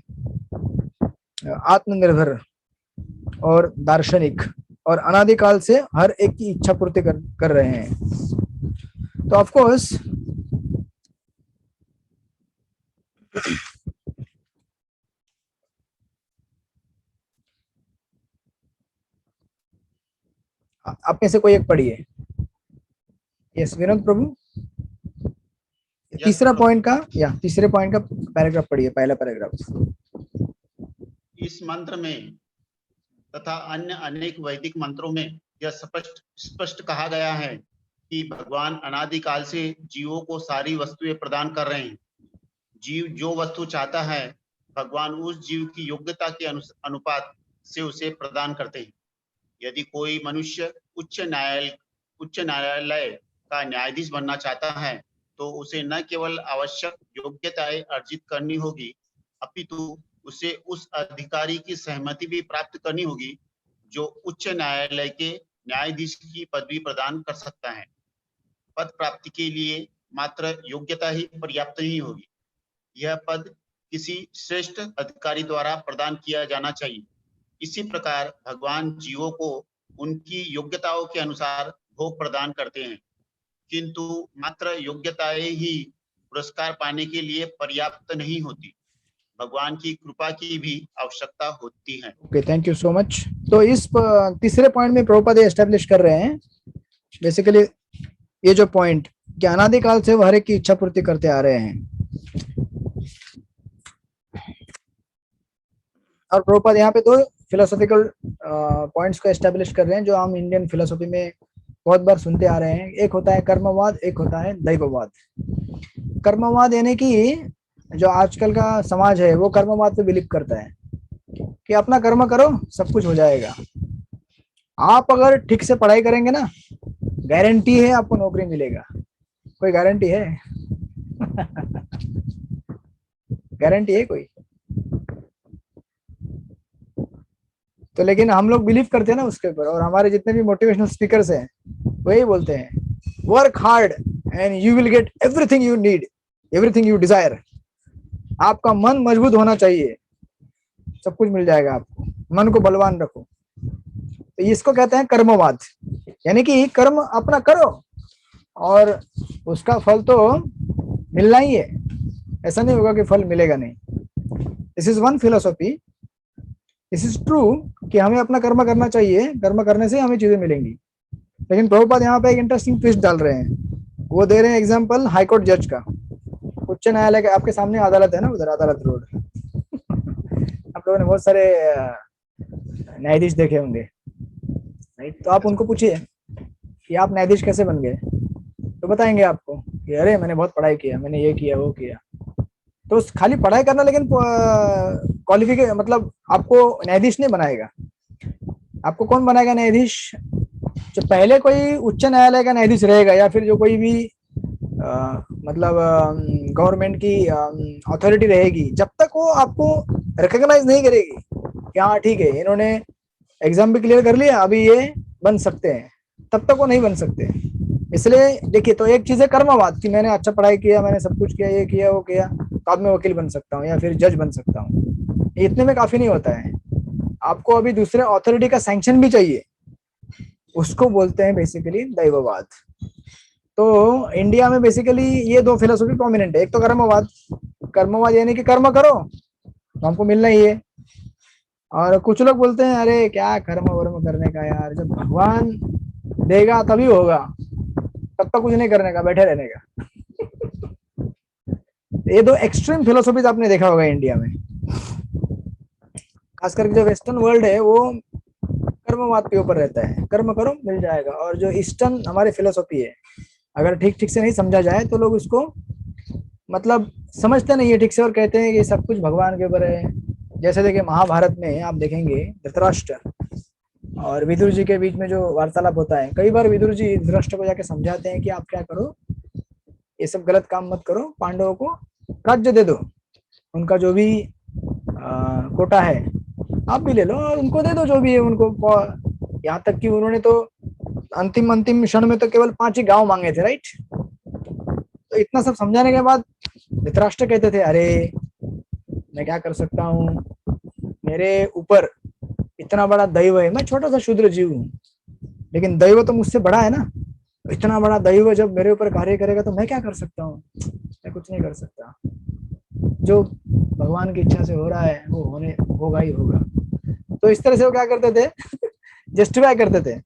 आत्मनिर्भर और दार्शनिक, और अनादिकाल से हर एक की इच्छा पूर्ति कर रहे हैं। तो ऑफ कोर्स आप में से कोई एक पढ़िए। यस विनोद प्रभु, तीसरा पॉइंट का या तीसरे पॉइंट का पैराग्राफ पढ़िए, पहला पैराग्राफ। इस मंत्र में तथा अन्य अनेक वैदिक मंत्रों में यह स्पष्ट कहा गया है कि भगवान अनादिकाल से जीवों को सारी वस्तुएं प्रदान कर रहे हैं। जीव जो वस्तु चाहता है, भगवान उस जीव की योग्यता के अनुपात से उसे प्रदान करते हैं। यदि कोई मनुष्य उच्च न्यायालय का न्यायाधीश बनना चाहता है, तो उसे न केवल आवश्यक योग्यताएं अर्जित करनी होगी, अपितु उसे उस अधिकारी की सहमति भी प्राप्त करनी होगी जो उच्च न्यायालय के न्यायाधीश की पदवी प्रदान कर सकता है। पद प्राप्ति के लिए मात्र योग्यता ही पर्याप्त नहीं होगी, यह पद किसी श्रेष्ठ अधिकारी द्वारा प्रदान किया जाना चाहिए। इसी प्रकार भगवान जीवों को उनकी योग्यताओं के अनुसार भोग प्रदान करते हैं, किंतु मात्र योग्यताएं ही पुरस्कार पाने के लिए पर्याप्त नहीं होती। भगवान की कृपा की भी आवश्यकता होती है। Okay, thank you so much. तो इस तीसरे पॉइंट में प्रभुपाद एस्टेब्लिश कर रहे हैं बेसिकली ये जो पॉइंट कि अनादिकाल से वो हर एक की इच्छा पूर्ति करते आ रहे हैं। और प्रभुपाद यहाँ पे दो फिलोसॉफिकल पॉइंट्स को एस्टेब्लिश कर रहे हैं जो हम इंडियन फिलोसॉफी में बहुत बार सुनते आ रहे हैं। एक होता है कर्मवाद, एक होता है दैववाद। कर्मवाद यानी कि जो आजकल का समाज है वो कर्मवाद पे बिलीव करता है कि अपना कर्म करो सब कुछ हो जाएगा। आप अगर ठीक से पढ़ाई करेंगे ना, गारंटी है आपको नौकरी मिलेगा। कोई गारंटी है? गारंटी है कोई? तो लेकिन हम लोग बिलीव करते हैं ना उसके ऊपर, और हमारे जितने भी मोटिवेशनल स्पीकर्स हैं वही बोलते हैं work hard and you will get everything you need, everything you desire. आपका मन मजबूत होना चाहिए, सब कुछ मिल जाएगा आपको। मन को बलवान रखो। तो इसको कहते हैं कर्मवाद, यानी कि कर्म अपना करो और उसका फल तो मिलना ही है। ऐसा नहीं होगा कि फल मिलेगा नहीं। This is one philosophy. This is true कि हमें अपना कर्म करना चाहिए, कर्म करने से हमें चीजें मिलेंगी। लेकिन प्रभुपाद यहाँ पे एक इंटरेस्टिंग ट्विस्ट डाल रहे हैं। वो दे रहे हैं एग्जांपल हाईकोर्ट जज का। उच्च न्यायालय के आपके सामने अदालत है ना, उधर अदालत रोड। आप लोगों ने बहुत सारे न्यायाधीश देखे होंगे, राइट? तो आप उनको पूछिए कि आप न्यायाधीश कैसे बन गए, तो बताएंगे आपको कि अरे मैंने बहुत पढ़ाई किया, मैंने ये किया वो किया। तो खाली पढ़ाई करना लेकिन क्वालिफिकेशन मतलब आपको न्यायाधीश नहीं बनाएगा। आपको कौन बनाएगा न्यायाधीश? जो पहले कोई उच्च न्यायालय का न्यायाधीश रहेगा या फिर जो कोई भी मतलब गवर्नमेंट की अथॉरिटी रहेगी, जब तक वो आपको रिकॉग्नाइज नहीं करेगी कि हाँ ठीक है इन्होंने एग्जाम भी क्लियर कर लिया, अभी ये बन सकते हैं, तब तक वो नहीं बन सकते। इसलिए देखिए, तो एक चीज है कर्मवाद कि मैंने अच्छा पढ़ाई किया, मैंने सब कुछ किया, ये किया वो किया, तो अब मैं वकील बन सकता हूँ या फिर जज बन सकता हूँ। इतने में काफी नहीं होता है, आपको अभी दूसरे अथॉरिटी का सैंक्शन भी चाहिए। उसको बोलते हैं बेसिकली दैववाद। तो इंडिया में बेसिकली ये दो फिलोसॉफी प्रोमिनेंट है। एक तो कर्मवाद, कर्मवाद यानी कि कर्म करो तो हमको मिलना ही है। और कुछ लोग बोलते हैं अरे क्या कर्म वर्म करने का यार, जब भगवान देगा तभी होगा, तब तक कुछ नहीं करने का, बैठे रहने का। ये दो एक्सट्रीम फिलोसॉफीज आपने देखा होगा इंडिया में। खास करके जो वेस्टर्न वर्ल्ड है वो कर्मवाद के ऊपर रहता है, कर्म करो मिल जाएगा। और जो ईस्टर्न हमारी फिलोसॉफी है, अगर ठीक ठीक से नहीं समझा जाए तो लोग उसको मतलब समझते नहीं है ठीक से और कहते हैं कि सब कुछ भगवान के ऊपर है। जैसे देखिए महाभारत में आप देखेंगे धृतराष्ट्र और विदुर जी के बीच में जो वार्तालाप होता है, कई बार विदुर जी धृतराष्ट्र को जाके समझाते हैं कि आप क्या करो, ये सब गलत काम मत करो, पांडवों को राज्य दे दो, उनका जो भी कोटा है आप भी ले लो और उनको दे दो जो भी है उनको। यहाँ तक कि उन्होंने तो अंतिम क्षण में तो केवल 5 ही गांव मांगे थे, राइट? तो इतना सब समझाने के बाद धृतराष्ट्र कहते थे अरे मैं क्या कर सकता हूँ, मेरे ऊपर इतना बड़ा दैव है, मैं छोटा सा शूद्र जीव हूँ, लेकिन दैव तो मुझसे बड़ा है ना। इतना बड़ा दैव जब मेरे ऊपर कार्य करेगा तो मैं क्या कर सकता हूँ? मैं कुछ नहीं कर सकता। जो भगवान की इच्छा से हो रहा है वो होगा ही होगा। तो इस तरह से वो क्या करते थे जस्टिफाई करते थे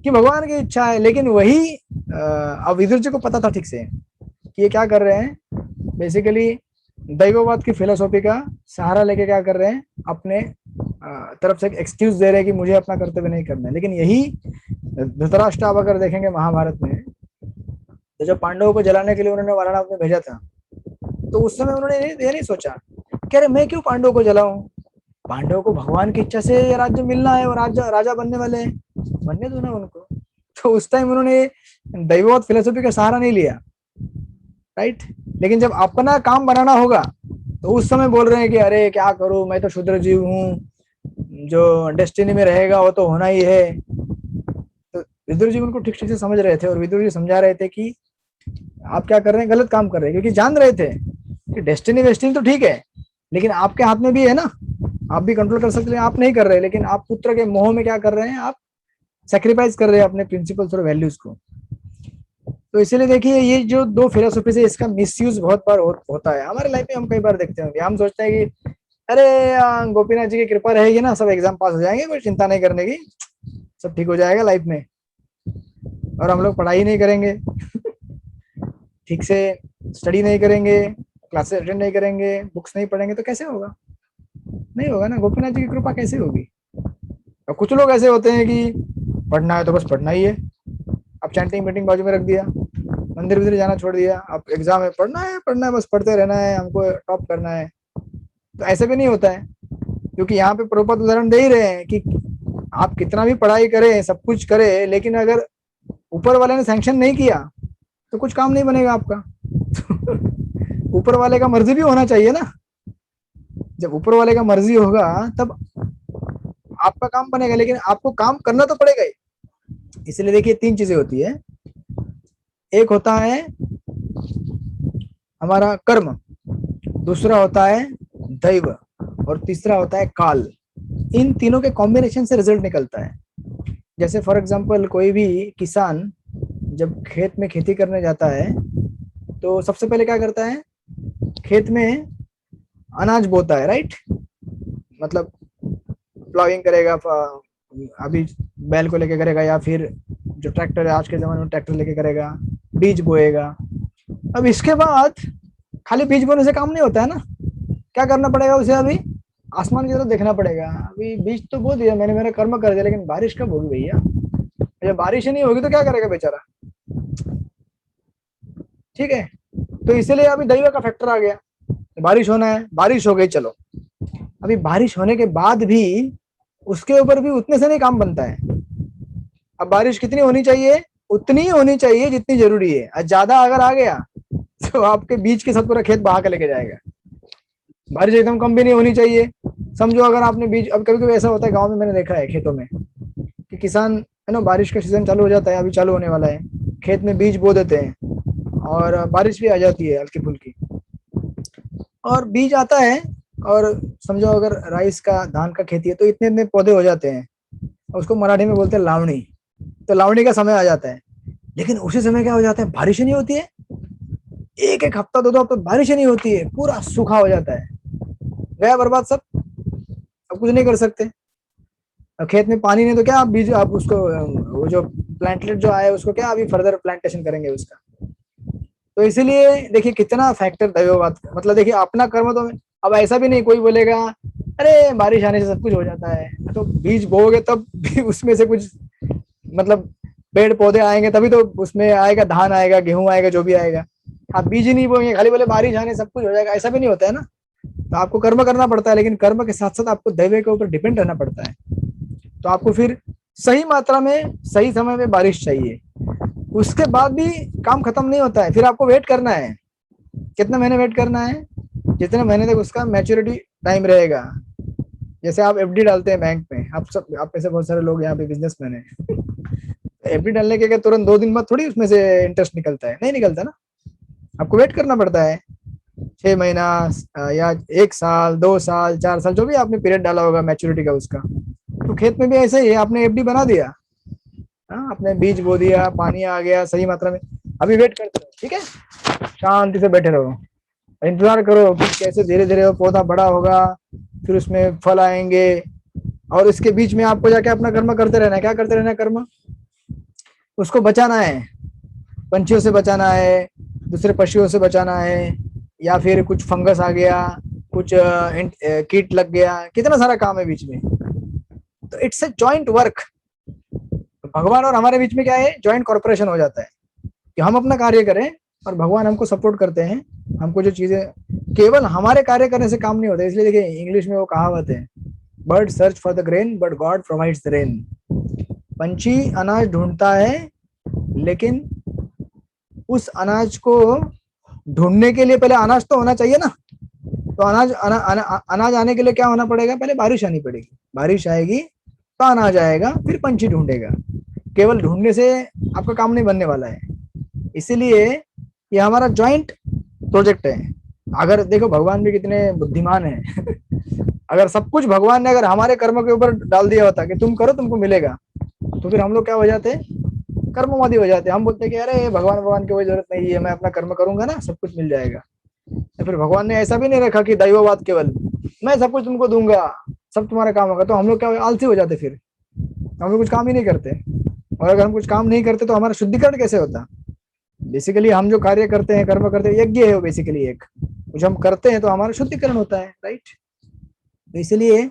कि भगवान की इच्छा है। लेकिन वही अब विदुर जी को पता था ठीक से कि ये क्या कर रहे हैं, बेसिकली दैववाद की फिलोसॉफी का सहारा लेके क्या कर रहे हैं, अपने तरफ से एक्सक्यूज दे रहे हैं कि मुझे अपना कर्तव्य नहीं करना है। लेकिन यही धृतराष्ट्र आप अगर देखेंगे महाभारत में, तो जब पांडवों को जलाने के लिए उन्होंने वाराणसी में भेजा था, तो उस समय उन्होंने ये नहीं सोचा कि अरे मैं क्यों पांडवों को जलाऊं, पांडवों को भगवान की इच्छा से राज्य मिलना है और राजा बनने वाले हैं, बनने दो ना उनको। तो उस टाइम उन्होंने दैववाद फिलोसॉफी का सहारा नहीं लिया, राइट? लेकिन जब अपना काम बनाना होगा तो उस समय बोल रहे हैं कि अरे क्या करूं, मैं तो शूद्र जीव हूँ, जो डेस्टिनी में रहेगा वो तो होना ही है। तो विदुर जी उनको ठीक ठीक से समझ रहे थे और विदुर जी समझा रहे थे कि आप क्या कर रहे हैं, गलत काम कर रहे हैं, क्योंकि जान रहे थे कि डेस्टिनी वेस्टिनी तो ठीक है लेकिन आपके हाथ में भी है ना, आप भी कंट्रोल कर सकते हैं, आप नहीं कर रहे। लेकिन आप पुत्र के मोह में क्या कर रहे हैं, आप सेक्रीफाइस कर रहे हैं अपने प्रिंसिपल्स और वैल्यूज को। तो इसीलिए देखिए ये जो दो फिलोसफी से इसका मिसयूज बहुत बार होता है हमारे लाइफ में। हम कई बार देखते होंगे, हम सोचते हैं कि अरे गोपीनाथ जी की कृपा रहेगी ना, सब एग्जाम पास हो जाएंगे, कोई चिंता नहीं करने की, सब ठीक हो जाएगा लाइफ में। और हम लोग पढ़ाई नहीं करेंगे, ठीक से स्टडी नहीं करेंगे, क्लासेस अटेंड नहीं करेंगे, बुक्स नहीं पढ़ेंगे, तो कैसे होगा? नहीं होगा ना, गोपीनाथ जी की कृपा कैसे होगी? और कुछ लोग ऐसे होते हैं कि पढ़ना है तो बस पढ़ना ही है, अब चैंटिंग मीटिंग बाजू में रख दिया, मंदिर विंदिर जाना छोड़ दिया, अब एग्जाम है, पढ़ना है, बस पढ़ते रहना है, हमको टॉप करना है। तो ऐसे भी नहीं होता है, क्योंकि यहाँ पे प्रभुपाद उदाहरण दे ही रहे हैं कि आप कितना भी पढ़ाई करें, सब कुछ करें, लेकिन अगर ऊपर वाले ने सैंक्शन नहीं किया तो कुछ काम नहीं बनेगा आपका। ऊपर वाले का मर्जी भी होना चाहिए ना, जब ऊपर वाले का मर्जी होगा तब आपका काम बनेगा, लेकिन आपको काम करना तो पड़ेगा ही। इसलिए देखिए 3 चीजें होती है, एक होता है हमारा कर्म, दूसरा होता है दैव, और तीसरा होता है काल। इन तीनों के कॉम्बिनेशन से रिजल्ट निकलता है। जैसे फॉर एग्जांपल कोई भी किसान जब खेत में खेती करने जाता है तो सबसे पहले क्या करता है, खेत में अनाज बोता है, राइट? मतलब प्लाविंग करेगा, अभी बैल को लेके करेगा, या फिर जो ट्रैक्टर है आज के जमाने में ट्रैक्टर लेके करेगा, बीज बोएगा। अब इसके बाद खाली बीज बोने से काम नहीं होता है ना, क्या करना पड़ेगा उसे? अभी आसमान की तरफ देखना पड़ेगा। अभी बीज तो बो दिया मैंने, मेरा कर्म कर दिया, लेकिन बारिश कब होगी भैया? जब बारिश ही नहीं होगी तो क्या करेगा बेचारा? ठीक है, तो इसीलिए अभी दैव का फैक्टर आ गया, बारिश होना है, बारिश हो गई, चलो। अभी बारिश होने के बाद भी उसके ऊपर भी उतने से नहीं काम बनता है। अब बारिश कितनी होनी चाहिए? उतनी ही होनी चाहिए जितनी जरूरी है, और ज्यादा अगर आ गया तो आपके बीज के साथ पूरा खेत बहा के लेके जाएगा। बारिश एकदम कम भी नहीं होनी चाहिए। समझो अगर आपने बीज, अब कभी कभी ऐसा होता है गांव में, मैंने देखा है खेतों में कि किसान है ना, बारिश का सीजन चालू हो जाता है, अभी चालू होने वाला है, खेत में बीज बो देते हैं और बारिश भी आ जाती है हल्की फुल्की, और बीज आता है, और समझो अगर राइस का, धान का खेती है तो इतने इतने पौधे हो जाते हैं, उसको मराठी में बोलते हैं लावणी। तो लावणी का समय आ जाता है, लेकिन उसी समय क्या हो जाता है, बारिश ही नहीं होती है। एक एक हफ्ता 2 हफ्ता बारिश ही नहीं होती है, पूरा सूखा हो जाता है, गया बर्बाद सब, अब कुछ नहीं कर सकते। अब खेत में पानी नहीं तो क्या आप बीज, आप उसको वो जो प्लांटलेट जो आए उसको क्या अभी फर्दर प्लांटेशन करेंगे उसका? तो इसीलिए देखिए कितना फैक्टर दैववाद, मतलब देखिए अपना कर्म तो, अब ऐसा भी नहीं कोई बोलेगा अरे बारिश आने से सब कुछ हो जाता है, तो बीज बोओगे तब भी उसमें से कुछ, मतलब पेड़ पौधे आएंगे तभी तो उसमें आएगा, धान आएगा, गेहूं आएगा, जो भी आएगा। आप बीज ही नहीं बोएंगे, खाली बोले बारिश आने सब कुछ हो जाएगा, ऐसा भी नहीं होता है ना। तो आपको कर्म करना पड़ता है, लेकिन कर्म के साथ साथ आपको दैव के ऊपर डिपेंड रहना पड़ता है। तो आपको फिर सही मात्रा में सही समय में बारिश चाहिए। उसके बाद भी काम खत्म नहीं होता है, फिर आपको वेट करना है। कितने महीने वेट करना है? जितने महीने तक उसका मैच्योरिटी टाइम रहेगा। जैसे आप एफडी डालते हैं बैंक में, आप में से बहुत सारे लोग यहाँ पे बिजनेसमैन है। एफडी डालने के तुरंत 2 दिन बाद थोड़ी उसमें से इंटरेस्ट निकलता है, नहीं निकलता ना, आपको वेट करना पड़ता है 6 महीना या 1 साल, 2 साल, 4 साल, जो भी आपने पीरियड डाला होगा मैच्योरिटी का उसका। तो खेत में भी ऐसे ही है, आपने एफडी बना दिया, आपने बीज बो दिया, पानी आ गया सही मात्रा में, अभी वेट करते रहो, ठीक है, शांति से बैठे रहो, इंतजार करो कि कैसे धीरे धीरे वो पौधा बड़ा होगा, फिर उसमें फल आएंगे, और इसके बीच में आपको जाके अपना कर्म करते रहना है। क्या करते रहना है? कर्म, उसको बचाना है, पंछियों से बचाना है, दूसरे पशुओं से बचाना है, या फिर कुछ फंगस आ गया, कुछ कीट लग गया, कितना सारा काम है बीच में। तो इट्स ए जॉइंट वर्क। भगवान और हमारे बीच में क्या है? जॉइंट कॉर्पोरेशन हो जाता है कि हम अपना कार्य करें और भगवान हमको सपोर्ट करते हैं। हमको जो चीजें, केवल हमारे कार्य करने से काम नहीं होता। इसलिए देखिए इंग्लिश में वो कहावत है, bird search for the grain but God provides the rain. पंछी अनाज ढूंढता है, लेकिन उस अनाज को ढूंढने के लिए पहले अनाज तो होना चाहिए ना। तो अनाज आने के लिए क्या होना पड़ेगा? पहले बारिश आनी पड़ेगी, बारिश आएगी तो अनाज आएगा, फिर पंछी ढूंढेगा। केवल ढूंढने से आपका काम नहीं बनने वाला है। इसीलिए ये हमारा जॉइंट प्रोजेक्ट है। अगर देखो भगवान भी कितने बुद्धिमान है। अगर सब कुछ भगवान ने अगर हमारे कर्म के ऊपर डाल दिया होता कि तुम करो तुमको मिलेगा, तो फिर हम लोग क्या हो जाते? कर्मवादी हो जाते हैं। हम बोलते हैं कि अरे भगवान भगवान की कोई जरूरत नहीं है, मैं अपना कर्म करूंगा ना सब कुछ मिल जाएगा। या फिर भगवान ने ऐसा भी नहीं रखा कि दैववाद केवल, मैं सब कुछ तुमको दूंगा, सब तुम्हारा काम होगा। तो हम लोग क्या आलसी हो जाते, फिर हम लोग कुछ काम ही नहीं करते। और अगर हम कुछ काम नहीं करते तो हमारा शुद्धिकरण कैसे होता? बेसिकली हम जो कार्य करते हैं, कर्म करते हैं, यज्ञ है वो बेसिकली एक, कुछ हम करते हैं तो हमारा शुद्धिकरण होता है, राइट। तो इसलिए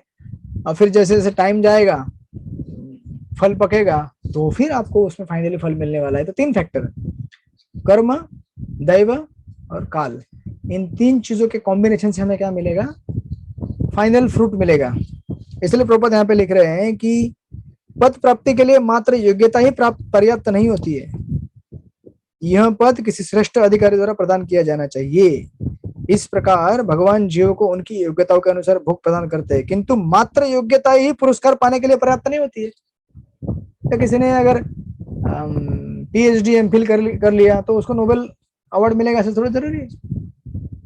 और फिर जैसे जैसे टाइम जाएगा, फल पकेगा, तो फिर आपको उसमें फाइनली फल मिलने वाला है। तो 3 फैक्टर, कर्म, दैव और काल, इन 3 चीजों के कॉम्बिनेशन से हमें क्या मिलेगा? फाइनल फ्रूट मिलेगा। इसलिए प्रभुपाद यहाँ पे लिख रहे हैं कि पद प्राप्ति के लिए मात्र योग्यता ही प्राप्त पर्याप्त नहीं होती है, यह पद किसी श्रेष्ठ अधिकारी द्वारा प्रदान किया जाना चाहिए। इस प्रकार भगवान जीव को उनकी योग्यताओं के अनुसार भोग प्रदान करते हैं, किंतु मात्र योग्यता ही पुरस्कार पाने के लिए पर्याप्त नहीं होती है। तो किसी ने अगर PhD MPhil कर लिया तो उसको नोबेल अवार्ड मिलेगा, ऐसा थोड़ा जरूरी है।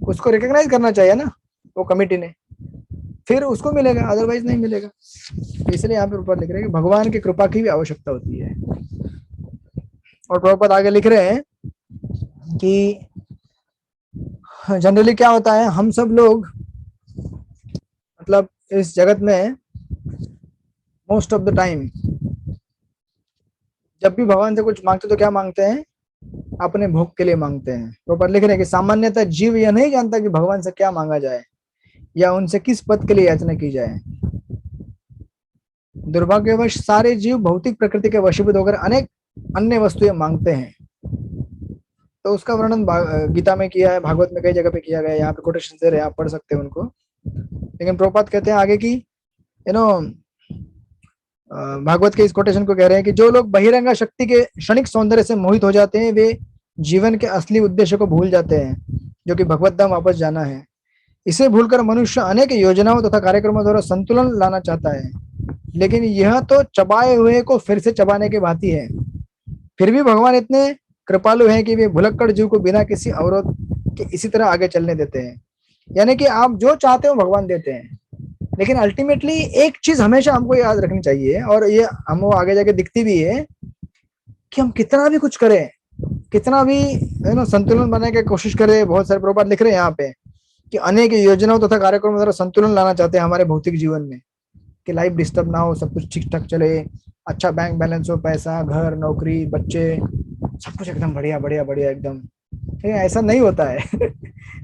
उसको रिकॉग्नाइज करना चाहिए ना वो कमेटी ने, फिर उसको मिलेगा, अदरवाइज नहीं मिलेगा। इसलिए यहाँ पे ऊपर लिख रहे हैं कि भगवान की कृपा की भी आवश्यकता होती है। और प्रभुपाद आगे लिख रहे हैं कि जनरली क्या होता है, हम सब लोग मतलब इस जगत में मोस्ट ऑफ द टाइम जब भी भगवान से कुछ मांगते तो क्या मांगते हैं? अपने भोग के लिए मांगते हैं। प्रभुपाद लिख रहे हैं कि सामान्यतः जीव यह नहीं जानता कि भगवान से क्या मांगा जाए या उनसे किस पद के लिए याचना की जाए। दुर्भाग्यवश सारे जीव भौतिक प्रकृति के वशीभूत होकर अनेक अन्य वस्तुएं मांगते हैं। तो उसका वर्णन गीता में किया है, भागवत में कई जगह पे किया गया है। यहाँ पे कोटेशन दे रहे हैं, आप पढ़ सकते हैं उनको। लेकिन प्रभुपाद कहते हैं आगे की भागवत के इस कोटेशन को कह रहे हैं कि जो लोग बहिरंगा शक्ति के क्षणिक सौंदर्य से मोहित हो जाते हैं, वे जीवन के असली उद्देश्य को भूल जाते हैं, जो कि भगवत धाम वापस जाना है। इसे भूलकर मनुष्य अनेक योजनाओं तथा कार्यक्रमों द्वारा संतुलन लाना चाहता है, लेकिन यह तो चबाए हुए को फिर से चबाने की भांति है। फिर भी भगवान इतने कृपालु हैं कि वे भुलक्कड़ जीव को बिना किसी अवरोध के इसी तरह आगे चलने देते हैं। यानी कि आप जो चाहते हो भगवान देते हैं, लेकिन अल्टीमेटली एक चीज हमेशा हमको याद रखनी चाहिए, और ये हमको आगे जाके दिखती भी है कि हम कितना भी कुछ करें, कितना भी संतुलन बनाने की कोशिश करें। बहुत सारे प्रभुपाद लिख रहे हैं यहाँ पे कि अनेक योजनाओं तथा कार्यक्रमों द्वारा संतुलन लाना चाहते हैं हमारे भौतिक जीवन में, कि लाइफ डिस्टर्ब ना हो, सब कुछ ठीक ठाक चले, अच्छा बैंक बैलेंस हो, पैसा, घर, नौकरी, बच्चे, सब कुछ एकदम बढ़िया बढ़िया बढ़िया एकदम। ऐसा नहीं होता है।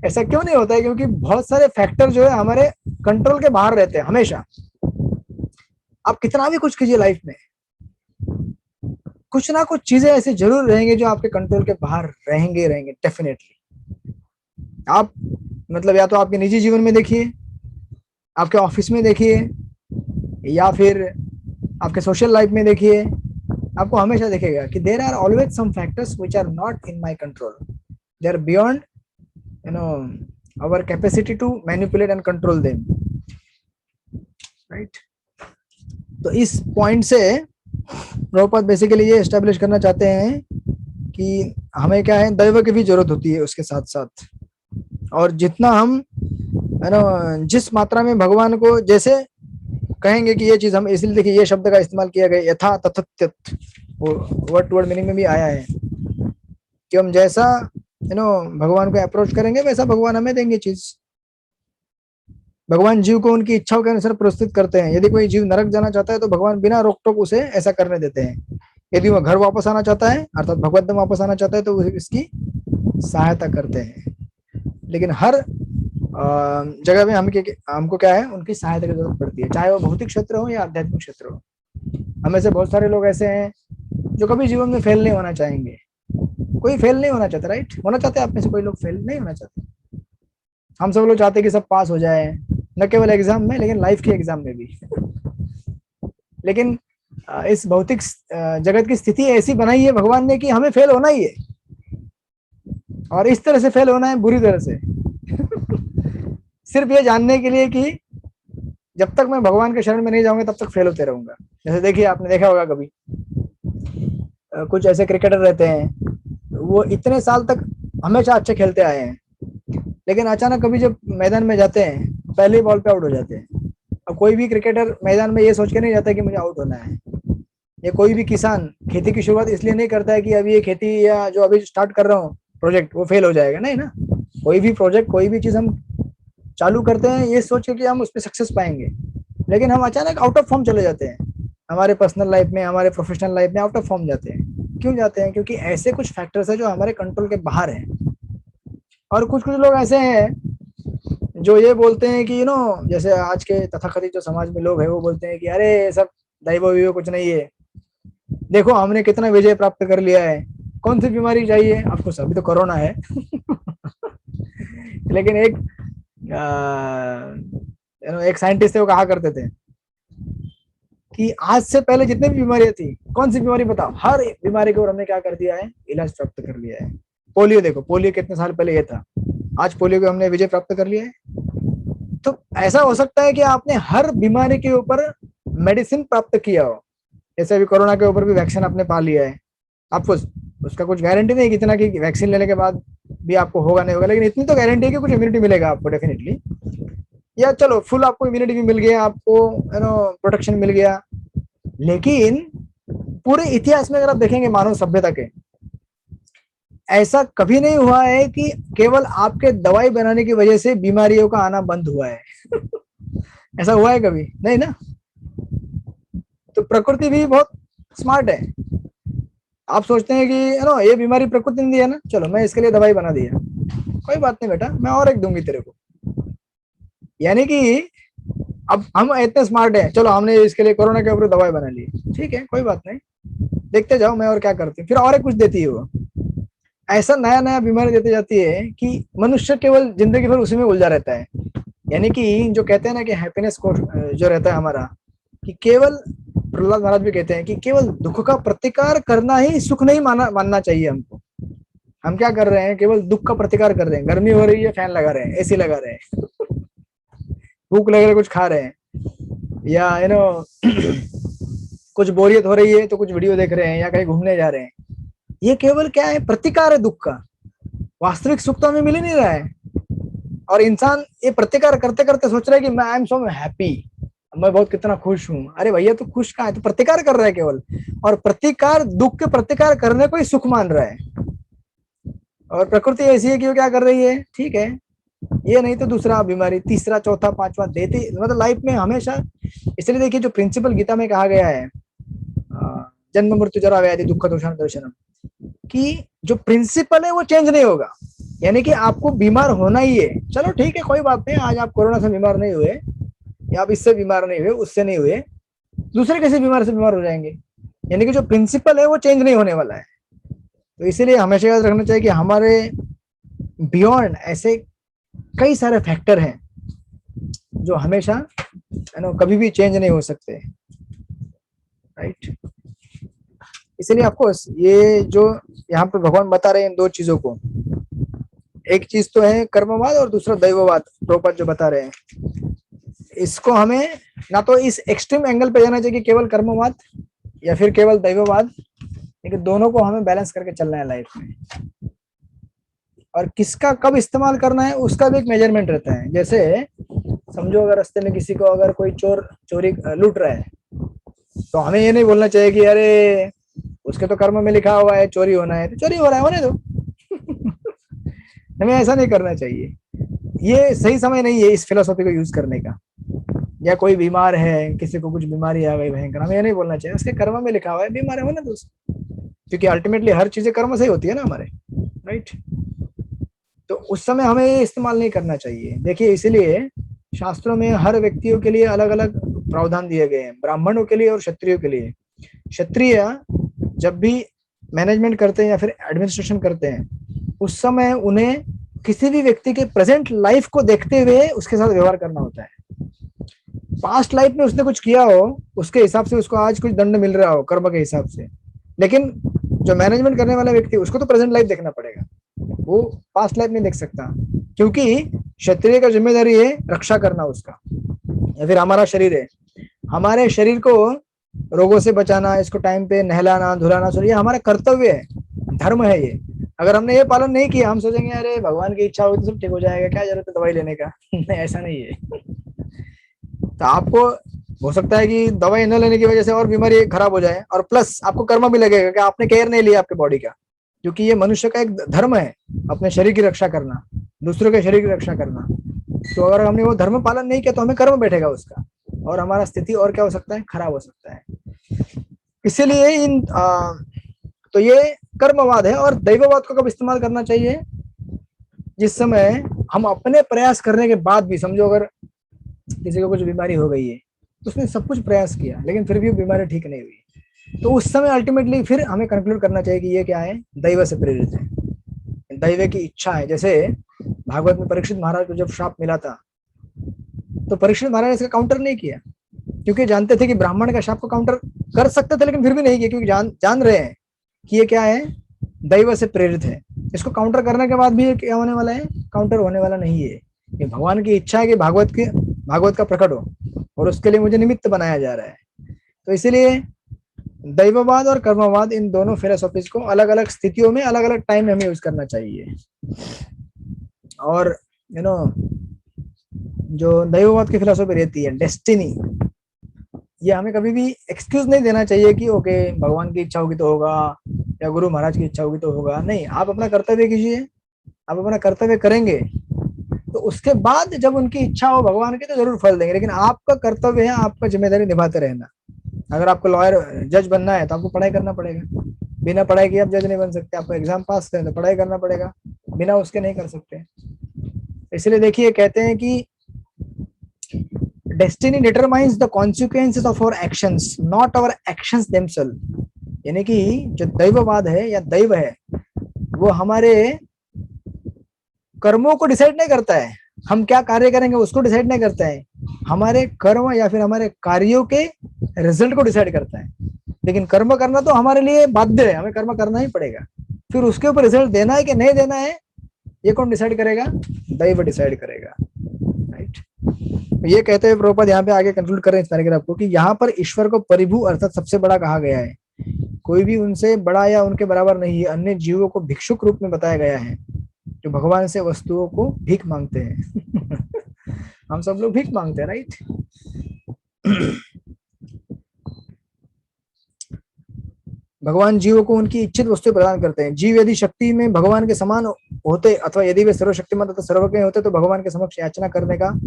ऐसा क्यों नहीं होता है? क्योंकि बहुत सारे फैक्टर जो है हमारे कंट्रोल के बाहर रहते हैं हमेशा। आप कितना भी कुछ कीजिए लाइफ में, कुछ ना कुछ चीजें ऐसे जरूर रहेंगे जो आपके कंट्रोल के बाहर रहेंगे डेफिनेटली। आप मतलब या तो आपके निजी जीवन में देखिए, आपके ऑफिस में देखिए, या फिर आपके सोशल लाइफ में देखिए, आपको हमेशा दिखेगा कि there are always some factors which are not in my control, they are beyond our capacity to manipulate and control them, right. तो इस पॉइंट से प्रभुपाद बेसिकली ये एस्टेब्लिश करना चाहते हैं कि हमें क्या है, दैव की भी जरूरत होती है उसके साथ साथ। और जितना हम जिस मात्रा में भगवान को जैसे कहेंगे कि ये चीज हम, इसलिए देखिए ये शब्द का इस्तेमाल किया गया यथा तथत्यत, वर्ड टू वर्ड मीनिंग में भी आया है कि हम जैसा भगवान को अप्रोच करेंगे वैसा भगवान हमें देंगे चीज। भगवान जीव को उनकी इच्छाओं के अनुसार प्रस्तुत करते हैं। यदि कोई जीव नरक जाना चाहता है तो भगवान बिना रोक टोक उसे ऐसा करने देते हैं। यदि वह घर वापस आना चाहता है अर्थात भगवत धाम वापस आना चाहता है तो इसकी सहायता करते हैं। लेकिन हर जगह में हमको क्या है, उनकी सहायता की जरूरत पड़ती है, चाहे वो भौतिक क्षेत्र हो या आध्यात्मिक क्षेत्र हो। हमें से बहुत सारे लोग ऐसे हैं जो कभी जीवन में फेल नहीं होना चाहेंगे। कोई फेल नहीं होना चाहता, राइट? होना चाहते हैं आप में से कोई लोग फेल नहीं होना चाहते। हम सब लोग चाहते हैं कि सब पास हो जाए, न केवल एग्जाम में लेकिन लाइफ के एग्जाम में भी। लेकिन इस भौतिक जगत की स्थिति ऐसी बनाई है भगवान ने कि हमें फेल होना ही है, और इस तरह से फेल होना है, बुरी तरह से। सिर्फ ये जानने के लिए कि जब तक मैं भगवान के शरण में नहीं जाऊंगा तब तक फेल होते रहूंगा। जैसे देखिए, आपने देखा होगा कभी कुछ ऐसे क्रिकेटर रहते हैं, वो इतने साल तक हमेशा अच्छे खेलते आए हैं, लेकिन अचानक कभी जब मैदान में जाते हैं पहले ही बॉल पे आउट हो जाते हैं। और कोई भी क्रिकेटर मैदान में ये सोच के नहीं जाता कि मुझे आउट होना है, ये कोई भी किसान खेती की शुरुआत इसलिए नहीं करता है कि अभी ये खेती या जो अभी स्टार्ट कर रहा हूँ प्रोजेक्ट वो फेल हो जाएगा, नहीं ना। कोई भी प्रोजेक्ट, कोई भी चीज हम चालू करते हैं ये सोच के कि हम उस पर सक्सेस पाएंगे, लेकिन हम अचानक आउट ऑफ फॉर्म चले जाते हैं। हमारे पर्सनल लाइफ में, हमारे प्रोफेशनल लाइफ में आउट ऑफ फॉर्म जाते हैं। क्यों जाते हैं? क्योंकि ऐसे कुछ फैक्टर्स है जो हमारे कंट्रोल के बाहर हैं। और कुछ कुछ लोग ऐसे हैं जो ये बोलते हैं कि जैसे आज के तथाकथित जो समाज में लोग हैं वो बोलते हैं कि अरे ये सब दैव वैव कुछ नहीं है, देखो हमने कितना विजय प्राप्त कर लिया है, कौन सी बीमारी चाहिए आपको, अभी तो कोरोना है। लेकिन एक साइंटिस्ट थे, वो कहा करते थे कि आज से पहले जितनी भी बीमारियां थी, कौन सी बीमारी बताओ, हर बीमारी के ऊपर हमने क्या कर दिया है, इलाज प्राप्त कर लिया है। पोलियो देखो, पोलियो कितने साल पहले ये था, आज पोलियो को हमने विजय प्राप्त कर लिया है। तो ऐसा हो सकता है कि आपने हर बीमारी के ऊपर मेडिसिन प्राप्त किया हो, जैसे अभी कोरोना के ऊपर भी वैक्सीन आपने पा लिया है। आपको उसका कुछ गारंटी नहीं कितना कि वैक्सीन लेने के बाद भी आपको होगा नहीं होगा, लेकिन इतनी तो गारंटी है कि कुछ इम्यूनिटी मिलेगा आपको डेफिनेटली, या चलो फुल आपको इम्यूनिटी भी मिल गया, आपको प्रोटेक्शन मिल गया। लेकिन पूरे इतिहास में अगर आप देखेंगे मानव सभ्यता के, ऐसा कभी नहीं हुआ है कि केवल आपके दवाई बनाने की वजह से बीमारियों का आना बंद हुआ है। ऐसा हुआ है कभी नहीं ना। तो प्रकृति भी बहुत स्मार्ट है। आप सोचते हैं कि ये बीमारी प्रकृति ने दी है ना, चलो मैं इसके लिए दवाई बना दिया, कोई बात नहीं बेटा, मैं और एक दूंगी तेरे को। यानी कि अब हम इतने स्मार्ट हैं, चलो हमने इसके लिए कोरोना के ऊपर दवाई बना ली, ठीक है कोई बात नहीं, देखते जाओ मैं और क्या करती हूँ, फिर और एक कुछ देती है वो। ऐसा नया नया बीमारी देती जाती है कि मनुष्य केवल जिंदगी भर उसी में उलझा रहता है। यानी कि जो कहते हैं ना कि हैप्पीनेस को जो रहता है हमारा, कि केवल प्रहलाद महाराज भी कहते हैं कि केवल दुख का प्रतिकार करना ही सुख नहीं मानना चाहिए हमको। हम क्या कर रहे हैं, केवल दुख का प्रतिकार कर रहे हैं। गर्मी हो रही है, फैन लगा रहे हैं, एसी लगा रहे हैं, भूख लग रही है कुछ खा रहे हैं, या कुछ बोरियत हो रही है तो कुछ वीडियो देख रहे हैं या कहीं घूमने जा रहे हैं। ये केवल क्या है, प्रतिकार है दुख का, वास्तविक सुख तो हमें मिल ही नहीं रहा है। और इंसान ये प्रतिकार करते करते सोच रहा है कि मैं आई एम सो हैप्पी, मैं बहुत कितना खुश हूं। अरे भैया तू खुश कहाँ है, तो प्रतिकार कर रहा है केवल, और प्रतिकार दुख के प्रतिकार करने को ही सुख मान रहा है। और प्रकृति ऐसी है कि वो क्या कर रही है, ठीक है ये नहीं तो दूसरा बीमारी, तीसरा चौथा पांचवा देते, मतलब लाइफ में हमेशा। इसलिए देखिए जो प्रिंसिपल गीता में कहा गया है, जन्म मृत्यु जरा व्याधि दुख दोषान दर्शनम, कि जो प्रिंसिपल है वो चेंज नहीं होगा। यानी कि आपको बीमार होना ही है, चलो ठीक है कोई बात नहीं, आज आप कोरोना से बीमार नहीं हुए, या आप इससे बीमार नहीं हुए, उससे नहीं हुए, दूसरे किसी बीमारी से बीमार हो जाएंगे। यानी कि जो प्रिंसिपल है वो चेंज नहीं होने वाला है। तो इसीलिए हमेशा याद रखना चाहिए कि हमारे बियॉन्ड ऐसे कई सारे फैक्टर हैं जो हमेशा कभी भी चेंज नहीं हो सकते, राइट। इसलिए आपको ये जो यहाँ पे भगवान बता रहे हैं इन दो चीजों को, एक चीज तो है कर्मवाद और दूसरा दैववाद, प्रभुपाद जो बता रहे हैं, इसको हमें ना तो इस एक्सट्रीम एंगल पे जाना चाहिए केवल कर्मवाद या फिर केवल दैववाद, लेकिन दोनों को हमें बैलेंस करके चलना है लाइफ में। और किसका कब इस्तेमाल करना है उसका भी एक मेजरमेंट रहता है। जैसे समझो अगर रास्ते में किसी को अगर कोई चोरी लूट रहा है, तो हमें ये नहीं बोलना चाहिए कि अरे उसके तो कर्म में लिखा हुआ है चोरी होना है, तो चोरी हो रहा है होने दो। हमें ऐसा नहीं करना चाहिए, ये सही समय नहीं है इस फिलोसॉफी को यूज करने का। या कोई बीमार है, किसी को कुछ बीमारी आ गई भयंकर, हमें ये नहीं बोलना चाहिए उसके कर्म में लिखा हुआ है बीमार है होने दो, क्योंकि अल्टीमेटली हर चीजें कर्म से ही होती है ना हमारे, राइट। तो उस समय हमें ये इस्तेमाल नहीं करना चाहिए। देखिए इसीलिए शास्त्रों में हर व्यक्तियों के लिए अलग अलग प्रावधान दिए गए हैं, ब्राह्मणों के लिए और क्षत्रियों के लिए। क्षत्रिय जब भी मैनेजमेंट करते हैं या फिर एडमिनिस्ट्रेशन करते हैं, उस समय उन्हें किसी भी व्यक्ति के प्रेजेंट लाइफ को देखते हुए उसके साथ व्यवहार करना होता है। पास्ट लाइफ में उसने कुछ किया हो, उसके हिसाब से उसको आज कुछ दंड मिल रहा हो कर्म के हिसाब से, लेकिन जो मैनेजमेंट करने वाला व्यक्ति उसको तो प्रेजेंट लाइफ देखना पड़ेगा, वो पास्ट लाइफ नहीं देख सकता। क्योंकि क्षत्रिय का जिम्मेदारी है रक्षा करना उसका, या फिर हमारा शरीर है, हमारे शरीर को रोगों से बचाना, इसको टाइम पे नहलाना धुलाना, ये हमारा कर्तव्य है, धर्म है ये। अगर हमने ये पालन नहीं किया, हम सोचेंगे अरे भगवान की इच्छा होगी तो सब ठीक हो जाएगा, क्या जरूरत है दवाई लेने का। नहीं, ऐसा नहीं है। तो आपको हो सकता है कि दवाई न लेने की वजह से और बीमारी खराब हो जाए, और प्लस आपको कर्म भी लगेगा कि आपने केयर नहीं लिया आपके बॉडी का, क्योंकि ये मनुष्य का एक धर्म है अपने शरीर की रक्षा करना, दूसरों के शरीर की रक्षा करना। तो अगर हमने वो धर्म पालन नहीं किया तो हमें कर्म बैठेगा उसका, और हमारा स्थिति और क्या हो सकता है, खराब हो सकता है। इसीलिए तो ये कर्मवाद है। और दैववाद को कब इस्तेमाल करना चाहिए, जिस समय हम अपने प्रयास करने के बाद भी, समझो अगर किसी को कुछ बीमारी हो गई है तो उसने सब कुछ प्रयास किया लेकिन फिर भी बीमारी ठीक नहीं हुई, तो उस समय अल्टीमेटली फिर हमें कंक्लूड करना चाहिए कि ये क्या है, दैव से प्रेरित है, दैव की इच्छा है। जैसे भागवत में परीक्षित महाराज को जब श्राप मिला था तो परीक्षित महाराज ने इसका काउंटर नहीं किया, क्योंकि जानते थे कि ब्राह्मण का श्राप को काउंटर कर सकते थे, लेकिन फिर भी नहीं किया, क्योंकि जान रहे हैं कि ये क्या है, दैव से प्रेरित है। इसको काउंटर करने के बाद भी ये क्या होने वाला है, काउंटर होने वाला नहीं है। ये भगवान की इच्छा है कि भागवत का प्रकट हो, और उसके लिए मुझे निमित्त बनाया जा रहा है। तो इसीलिए दैववाद और कर्मवाद, इन दोनों फिलोसॉफीज को अलग अलग स्थितियों में अलग अलग टाइम में हमें यूज करना चाहिए। और जो दैववाद की फिलोसॉफी रहती है, डेस्टिनी, ये हमें कभी भी एक्सक्यूज नहीं देना चाहिए कि ओके भगवान की इच्छा होगी तो होगा, या गुरु महाराज की इच्छा होगी तो होगा। नहीं, आप अपना कर्तव्य कीजिए, आप अपना कर्तव्य करेंगे तो उसके बाद जब उनकी इच्छा हो भगवान की तो जरूर फल देंगे। लेकिन आपका कर्तव्य है, आपका जिम्मेदारी निभाते रहना। अगर आपको लॉयर जज बनना है तो आपको पढ़ाई करना पड़ेगा, बिना पढ़ाई के आप जज नहीं बन सकते। आपको एग्जाम पास करना, पढ़ाई करना पड़ेगा, बिना उसके नहीं कर सकते। इसलिए देखिए, कहते हैं कि destiny determines the consequences of our actions, not our actions themselves. यानी कि जो दैववाद है या दैव है, वो हमारे कर्मों को डिसाइड नहीं करता है, हम क्या कार्य करेंगे उसको डिसाइड नहीं करता है, हमारे कर्म या फिर हमारे कार्यों के रिजल्ट को डिसाइड करता है। लेकिन कर्म करना तो हमारे लिए बाध्य है, हमें कर्म करना ही पड़ेगा। फिर उसके ऊपर रिजल्ट देना है कि नहीं देना है, ये कौन डिसाइड करेगा, दैव डिसाइड करेगा। राइट। ये कहते हुए प्रभुपाद यहाँ पे आगे कंक्लूड कर रहे हैं इस पैराग्राफ को, कि यहाँ पर ईश्वर को परिभू अर्थात सबसे बड़ा कहा गया है। कोई भी उनसे बड़ा या उनके बराबर नहीं है। अन्य जीवों को भिक्षुक रूप में बताया गया है, जो भगवान से वस्तुओं को भीख मांगते हैं। हम सब लोग भीख मांगते हैं, राइट। भगवान जीवों को उनकी इच्छित वस्तु प्रदान करते हैं। जीव यदि शक्ति में भगवान के समान होते अथवा यदि वे सर्वशक्तिमान तथा सर्वज्ञ होते तो भगवान के समक्ष याचना करने का,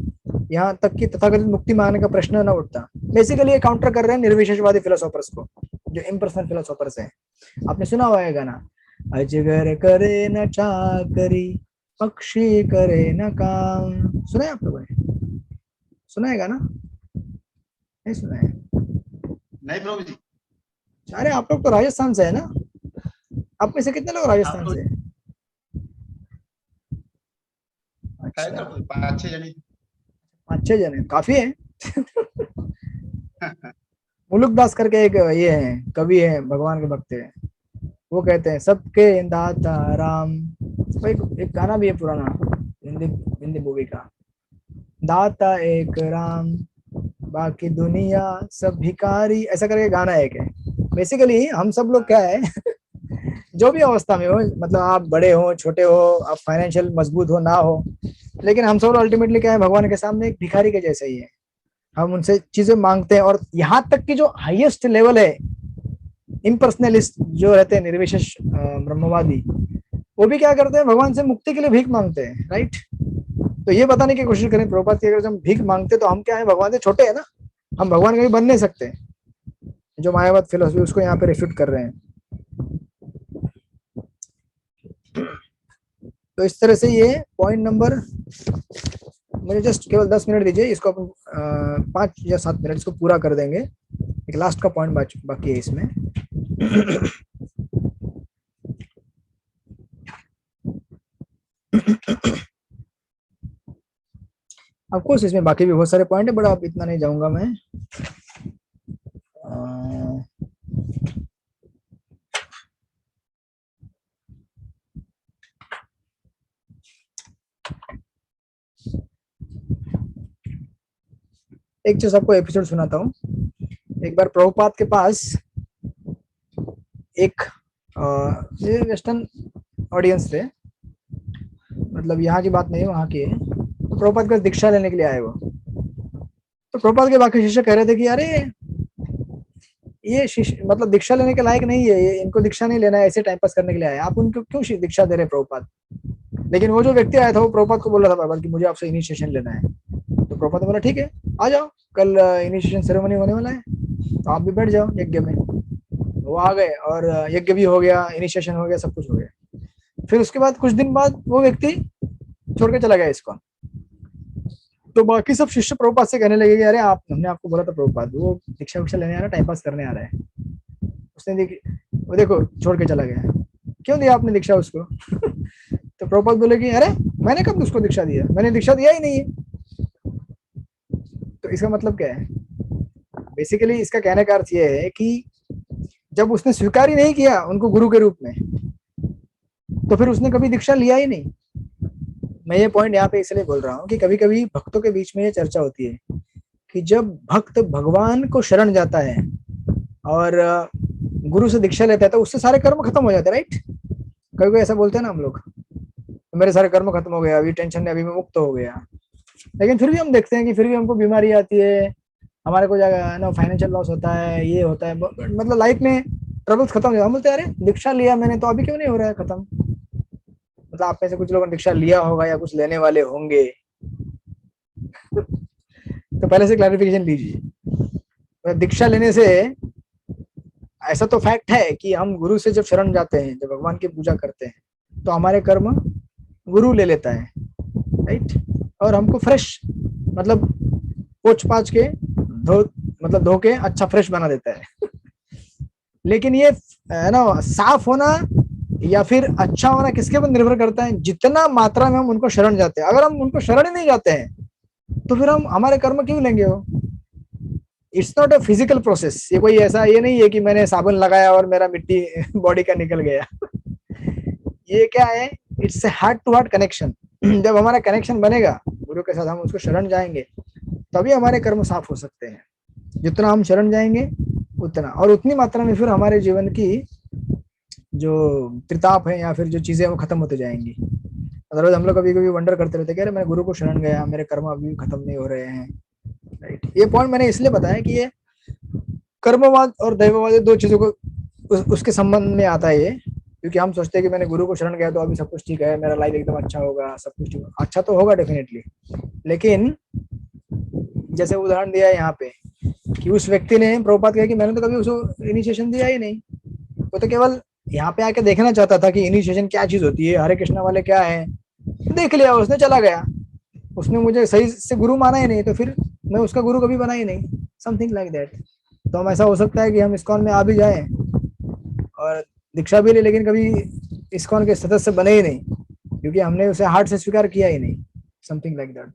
यहाँ तक कि तथाकथित मुक्ति मांगने का प्रश्न न उठता। बेसिकली ये काउंटर कर रहे हैं निर्विशेषवादी फिलोसोफर्स को, जो इम्पर्सनल फिलोसोफर्स हैं। आपने सुना हुआ है गाना, अजगर करे न चाकरी, पक्षी करे न काम। सुना है आप लोगों ने? सुना है गाना? नहीं सुना है? नहीं प्रभु जी। अरे आप लोग तो राजस्थान से है ना, आप में से कितने लोग राजस्थान से? अच्छा, 5-6 जने। 5-6 जने काफी है। मुलुक दास करके एक ये है, कवि है, भगवान के भक्त है। वो कहते हैं सबके दाता राम। एक गाना भी है पुराना, हिंदी मूवी का, दाता एक राम बाकी दुनिया सब भिखारी, ऐसा करके गाना एक है। बेसिकली हम सब लोग क्या है, जो भी अवस्था में हो, मतलब आप बड़े हो छोटे हो, आप फाइनेंशियल मजबूत हो ना हो, लेकिन हम सब अल्टीमेटली क्या है, भगवान के सामने एक भिखारी के जैसे ही है। हम उनसे चीजें मांगते हैं। और यहाँ तक कि जो हाईएस्ट लेवल है, इम्पर्सनलिस्ट जो रहते हैं, निर्विशेष ब्रह्मवादी, वो भी क्या करते हैं, भगवान से मुक्ति के लिए भीख मांगते हैं। राइट। तो ये बताने की कोशिश करें प्रभुपाद की, अगर हम भीख मांगते तो हम क्या है, भगवान से छोटे हैं ना, हम भगवान कभी बन नहीं सकते। जो मायावाद फिलोसफी उसको यहाँ पे रिफ्यूट कर रहे हैं। तो इस तरह से ये पॉइंट नंबर, मुझे जस्ट केवल 10 मिनट दीजिए, इसको अपन 5 या 7 मिनट इसको पूरा कर देंगे। एक लास्ट का पॉइंट बाकी है इसमें। ऑफकोर्स इसमें बाकी भी बहुत सारे पॉइंट है, बट अब इतना नहीं जाऊंगा मैं। एक चीज आपको एपिसोड सुनाता हूँ। एक बार प्रभुपाद के पास एक वेस्टर्न ऑडियंस थे, मतलब यहाँ की बात नहीं, वहाँ की है। तो प्रभुपाद का दीक्षा लेने के लिए आए वो। तो प्रभुपाद के बाकी शिष्य कह रहे थे कि अरे ये शिष्य मतलब दीक्षा लेने के लायक नहीं है, ये इनको दीक्षा नहीं लेना है, ऐसे टाइम पास करने के लिए आए, आप उनको क्यों दीक्षा दे रहे प्रभुपाद। लेकिन वो जो व्यक्ति आया था वो प्रभुपाद को बोल रहा था बार बार कि मुझे आपसे इनिशिएशन लेना है। तो प्रभुपाद ने बोला ठीक है आ जाओ, कल इनिशिएशन सेरेमनी होने वाला है, तो आप भी बैठ जाओ यज्ञ में। वो आ गए और यज्ञ भी हो गया, इनिशिएशन हो गया, सब कुछ हो गया। फिर उसके बाद कुछ दिन बाद वो व्यक्ति छोड़ के चला गया इसको। तो बाकी सब शिष्य प्रभुपाद से कहने लगे कि अरे आप, हमने आपको बोला था प्रभुपाद, वो दीक्षा विक्षा लेने आ रहा है, टाइम पास करने आ रहा है। उसने देखी, वो देखो छोड़ के चला गया, क्यों दिया आपने दीक्षा उसको? तो प्रभुपाद बोले कि अरे मैंने कब उसको दीक्षा दिया, मैंने दीक्षा दिया ही नहीं है। तो इसका मतलब क्या है? बेसिकली इसका कहने का अर्थ ये है कि जब उसने स्वीकार ही नहीं किया उनको गुरु के रूप में, तो फिर उसने कभी दीक्षा लिया ही नहीं। मैं ये पॉइंट यहाँ पे इसलिए बोल रहा हूँ कि कभी कभी भक्तों के बीच में ये चर्चा होती है कि जब भक्त भगवान को शरण जाता है और गुरु से दीक्षा लेता है तो उससे सारे कर्म खत्म हो जाते हैं, राइट? कभी कभी ऐसा बोलते हैं ना हम लोग, मेरे सारे कर्म खत्म हो गया, अभी टेंशन नहीं, अभी मैं मुक्त हो गया। लेकिन फिर भी हम देखते हैं कि फिर भी हमको बीमारी आती है, हमारे को जगह ना फाइनेंशियल लॉस होता है, ये होता है, मतलब लाइफ में ट्रबल्स खत्म हो जाए। हम बोलते हैं अरे दीक्षा लिया मैंने तो अभी क्यों नहीं हो रहा है खत्म। मतलब आप में से कुछ लोगों ने दीक्षा लिया होगा या कुछ लेने वाले होंगे, तो पहले से क्लैरिफिकेशन लीजिए। दीक्षा लेने से ऐसा तो फैक्ट है कि हम गुरु से जब शरण जाते हैं, जब भगवान की पूजा करते हैं, तो हमारे कर्म गुरु ले लेता है, राइट? और हमको फ्रेश मतलब पोछ पाछ के धो के अच्छा फ्रेश बना देता है। लेकिन ये है ना, साफ होना या फिर अच्छा होना किसके ऊपर निर्भर करता है? जितना मात्रा में हम उनको शरण जाते हैं। अगर हम उनको शरण ही नहीं जाते हैं तो फिर हम हमारे कर्म क्यों लेंगे वो? It's not a physical process. ये कोई ऐसा ये नहीं है कि मैंने साबुन लगाया और मेरा मिट्टी बॉडी का निकल गया। ये क्या है? It's a heart to heart connection. जब हमारा कनेक्शन बनेगा गुरु के साथ, हम उसको शरण जाएंगे, तभी हमारे कर्म साफ हो सकते हैं। जितना हम शरण जाएंगे उतना, और उतनी मात्रा में फिर हमारे जीवन की जो त्रिताप है या फिर जो चीजें वो खत्म होते जाएंगी। अदरवाइज हम लोग कभी कभी वंडर करते रहते हैं कि मैं गुरु को शरण गया, मेरे कर्म अभी खत्म नहीं हो रहे हैं, राइट? ये पॉइंट मैंने इसलिए बताया कि ये कर्मवाद और दैववाद दो चीजों को उसके संबंध में आता है ये, क्योंकि हम सोचते हैं कि मैंने गुरु को शरण गया तो अभी सब कुछ ठीक है, मेरा लाइफ एकदम अच्छा होगा, सब कुछ ठीक अच्छा तो होगा डेफिनेटली। लेकिन जैसे उदाहरण दिया है यहाँ पे कि उस व्यक्ति ने, प्रभुपाद कहा कि मैंने तो कभी उसको इनिशिएशन दिया ही नहीं, वो तो केवल यहाँ पे आके देखना चाहता था कि इनिशिएशन क्या चीज होती है, हरे कृष्णा वाले क्या है, देख लिया उसने, चला गया। उसने मुझे सही से गुरु माना ही नहीं, तो फिर मैं उसका गुरु कभी बना ही नहीं, समथिंग लाइक दैट। तो हम ऐसा हो सकता है कि हम इस्कॉन में आ भी जाएं और दीक्षा भी ले, लेकिन कभी इस्कॉन के सदस्य बने ही नहीं, क्योंकि हमने उसे हार्ट से स्वीकार किया ही नहीं, something like that.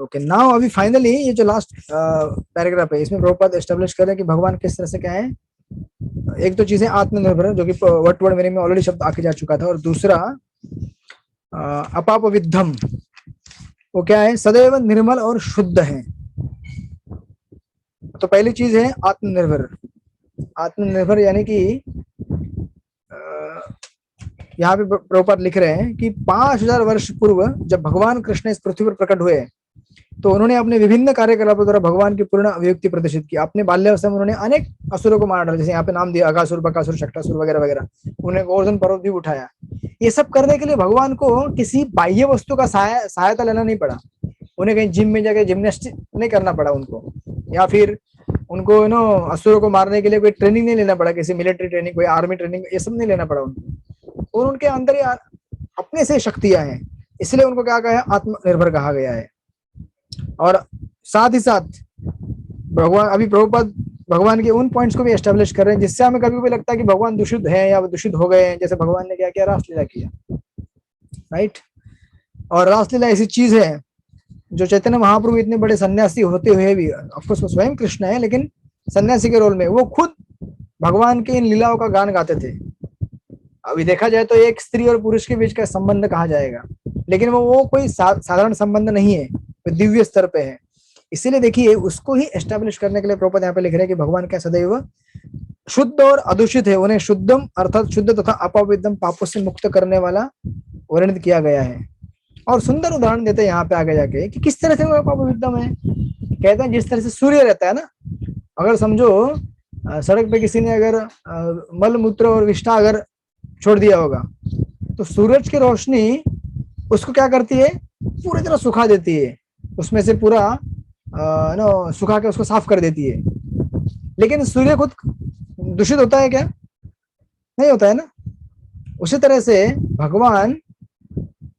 Okay, now अभी फाइनली ये जो लास्ट पैराग्राफ है, इसमें प्रभुपाद एस्टेब्लिश कर रहे हैं कि भगवान किस तरह से क्या है। एक तो चीजें आत्मनिर्भर है, जो कि वर्ड टू वर्ड मीनिंग में ऑलरेडी शब्द आके जा चुका था, और दूसरा अपाप विद्धम, वो क्या है? सदैव निर्मल और शुद्ध है। तो पहली चीज है आत्मनिर्भर। आत्मनिर्भर यानी कि यहाँ पे प्रभुपाद लिख रहे हैं कि 5000 वर्ष पूर्व जब भगवान कृष्ण इस पृथ्वी पर प्रकट हुए, तो उन्होंने अपने विभिन्न कार्यकलापों द्वारा भगवान की पूर्ण अभिव्यक्ति प्रदर्शित की। अपने बाल्यावस्था में उन्होंने अनेक असुरों को मार डाला, जैसे यहाँ पे नाम दिया अगासुर, बकासुर, शक्टासुर वगैरह वगैरह। उन्हें गोवर्धन पर्वत भी उठाया। ये सब करने के लिए भगवान को किसी बाह्य वस्तु का सहायता लेना नहीं पड़ा। उन्हें कहीं जिम में जाकर जिम्नास्टिक नहीं करना पड़ा उनको, या फिर उनको नो असुरों को मारने के लिए कोई ट्रेनिंग नहीं लेना पड़ा, किसी मिलिट्री ट्रेनिंग, कोई आर्मी ट्रेनिंग, ये सब नहीं लेना पड़ा उनको। और उनके अंदर अपने से शक्तियां हैं, इसलिए उनको क्या कहा है? आत्मनिर्भर कहा गया है। और साथ ही साथ भगवान, अभी प्रभुपाद भगवान के उन पॉइंट्स को भी एस्टेब्लिश कर रहे हैं जिससे हमें कभी कभी लगता है कि भगवान दूषित है या दूषित हो गए हैं। जैसे भगवान ने क्या किया? रासलीला किया, राइट? और रासलीला ऐसी चीज है जो चैतन्य महाप्रभु इतने बड़े सन्यासी होते हुए भी, ऑफकोर्स वो स्वयं कृष्ण है, लेकिन सन्यासी के रोल में वो खुद भगवान के इन लीलाओं का गान गाते थे। अभी देखा जाए तो एक स्त्री और पुरुष के बीच का संबंध कहा जाएगा, लेकिन वो कोई साधारण संबंध नहीं है, वो दिव्य स्तर पे है। इसीलिए देखिए, उसको ही एस्टेब्लिश करने के लिए प्रभुपाद यहाँ पे लिख रहे हैं कि भगवान क्या सदैव शुद्ध और अदूषित है। उन्हें शुद्धम अर्थात शुद्ध तथा अपवित्रम पापों से मुक्त करने वाला वर्णित किया गया है। और सुंदर उदाहरण देते हैं यहाँ पे आगे जाके कि किस तरह से वो अपाप विद्यम है। कहते हैं जिस तरह से सूर्य रहता है ना, अगर समझो सड़क पे किसी ने अगर मल मूत्र और विष्ठा अगर छोड़ दिया होगा, तो सूरज की रोशनी उसको क्या करती है, पूरी तरह सुखा देती है, उसमें से पूरा नो सुखा के उसको साफ कर देती है। लेकिन सूर्य खुद दूषित होता है क्या? नहीं होता है ना। उसी तरह से भगवान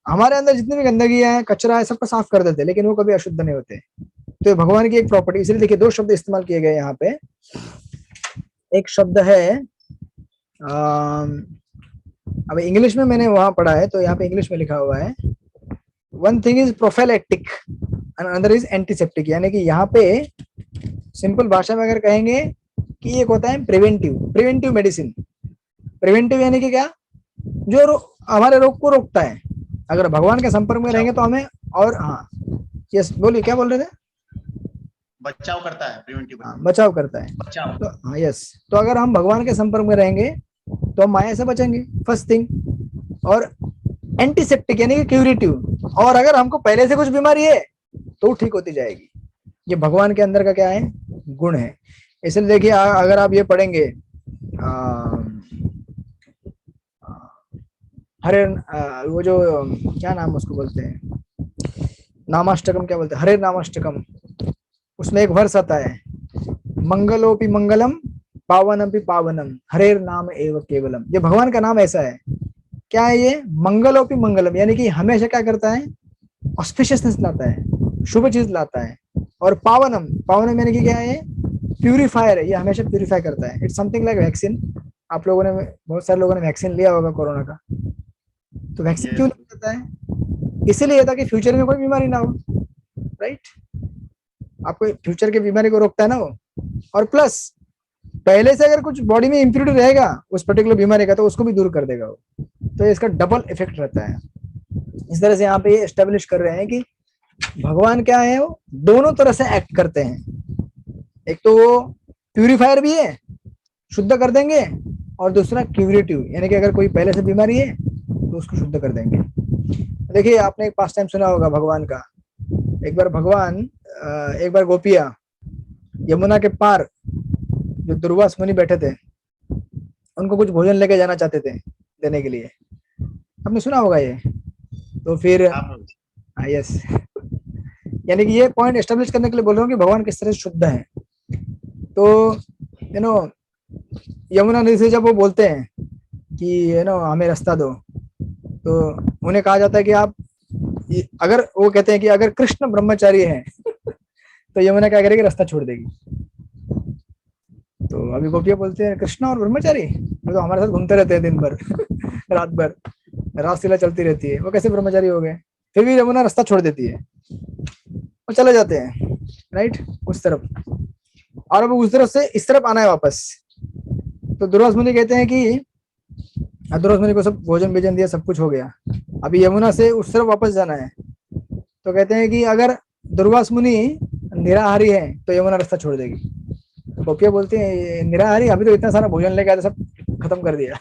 हमारे अंदर जितनी भी गंदगी है, कचरा है, सबको साफ कर देते हैं, लेकिन वो कभी अशुद्ध नहीं होते। तो ये भगवान की एक प्रॉपर्टी। इसलिए देखिए दो शब्द इस्तेमाल किए गए यहाँ पे। एक शब्द है अब इंग्लिश में मैंने वहां पढ़ा है, तो यहाँ पे इंग्लिश में लिखा हुआ है, one thing is prophylactic and another is antiseptic. यानी कि यहाँ पे सिंपल भाषा में अगर कहेंगे कि एक होता है प्रिवेंटिव मेडिसिन। प्रिवेंटिव यानी कि क्या, जो हमारे रोग को रोकता है। अगर भगवान के संपर्क में रहेंगे तो हमें, और हाँ यस बोलिए, क्या बोल रहे थे? बचाव करता है, प्रिवेंटिव बचाव करता है, बचाव। तो हाँ यस। तो अगर हम भगवान के संपर्क में रहेंगे तो हम माया से बचेंगे, फर्स्ट थिंग। और एंटीसेप्टिक यानी कि क्यूरेटिव, और अगर हमको पहले से कुछ बीमारी है तो ठीक होती जाएगी। ये भगवान के अंदर का क्या है, गुण है। इसलिए देखिए अगर आप ये पढ़ेंगे हरे वो जो क्या नाम उसको बोलते हैं, नामाष्टकम क्या बोलते हैं, हरे नामाष्टकम, उसमें एक वर्ष आता है, मंगलोपि मंगलम पावनमपि पावनम हरेर नाम एव केवलम। ये भगवान का नाम ऐसा है। क्या है ये? मंगलोपि मंगलम, यानी कि हमेशा क्या करता है, ऑस्पिशियसनेस लाता है, शुभ चीज लाता है। और पावनम, पावनम यानी कि क्या है, प्यूरिफायर है, ये हमेशा प्यूरिफाई करता है। It's something like vaccine. आप लोगों ने, बहुत सारे लोगों ने वैक्सीन लिया होगा कोरोना का। तो वैक्सीन क्यों लिया जाता है? इसीलिए ताकि फ्यूचर में कोई बीमारी ना हो, राइट। आपको फ्यूचर की बीमारी को रोकता है ना वो। और प्लस पहले से अगर कुछ बॉडी में इंप्योरिटी रहेगा उस पर्टिकुलर बीमारी का, तो उसको भी दूर कर देगा वो। तो इसका डबल इफेक्ट रहता है। इस तरह से यहाँ पे ये एस्टेब्लिश कर रहे हैं कि भगवान क्या है, वो दोनों तरह से एक्ट करते हैं। एक तो वो प्यूरिफायर भी है, शुद्ध कर देंगे, और दूसरा क्यूरेटिव, यानी कि अगर कोई पहले से बीमारी है तो उसको शुद्ध कर देंगे। देखिए आपने एक पास टाइम सुना होगा भगवान का। एक बार गोपियां यमुना के पार जो दुर्वास मुनि बैठे थे, उनको कुछ भोजन लेके जाना चाहते थे देने के लिए। आपने सुना होगा ये। तो फिर यस, यानी कि ये पॉइंट एस्टेब्लिश करने के लिए बोल रहा हूँ कि भगवान किस तरह से शुद्ध है। तो यमुना नदी से जब वो बोलते हैं कि हमें रास्ता दो, तो उन्हें कहा जाता है कि आप, अगर वो कहते हैं कि अगर कृष्ण ब्रह्मचारी है तो यमुना क्या करेगी, रास्ता छोड़ देगी। तो अभी गोपियां बोलते हैं कृष्ण और ब्रह्मचारी, वो तो हमारे साथ घूमते रहते हैं दिन भर रात भर, रासलीला चलती रहती है, वो कैसे ब्रह्मचारी हो गए? फिर भी यमुना रास्ता छोड़ देती है, वो चले जाते हैं राइट उस तरफ, और अब उस तरफ से इस तरफ आना है वापस। तो दुर्वास मुनि कहते हैं कि दुर्वास मुनि को सब भोजन भेजन दिया, सब कुछ हो गया, अभी यमुना से उस तरफ वापस जाना है। तो कहते हैं कि अगर दुर्वास मुनि निराहारी है तो यमुना रास्ता छोड़ देगी। गोपियां बोलती है निराहारी, अभी तो इतना सारा भोजन लेके आया, सब खत्म कर दिया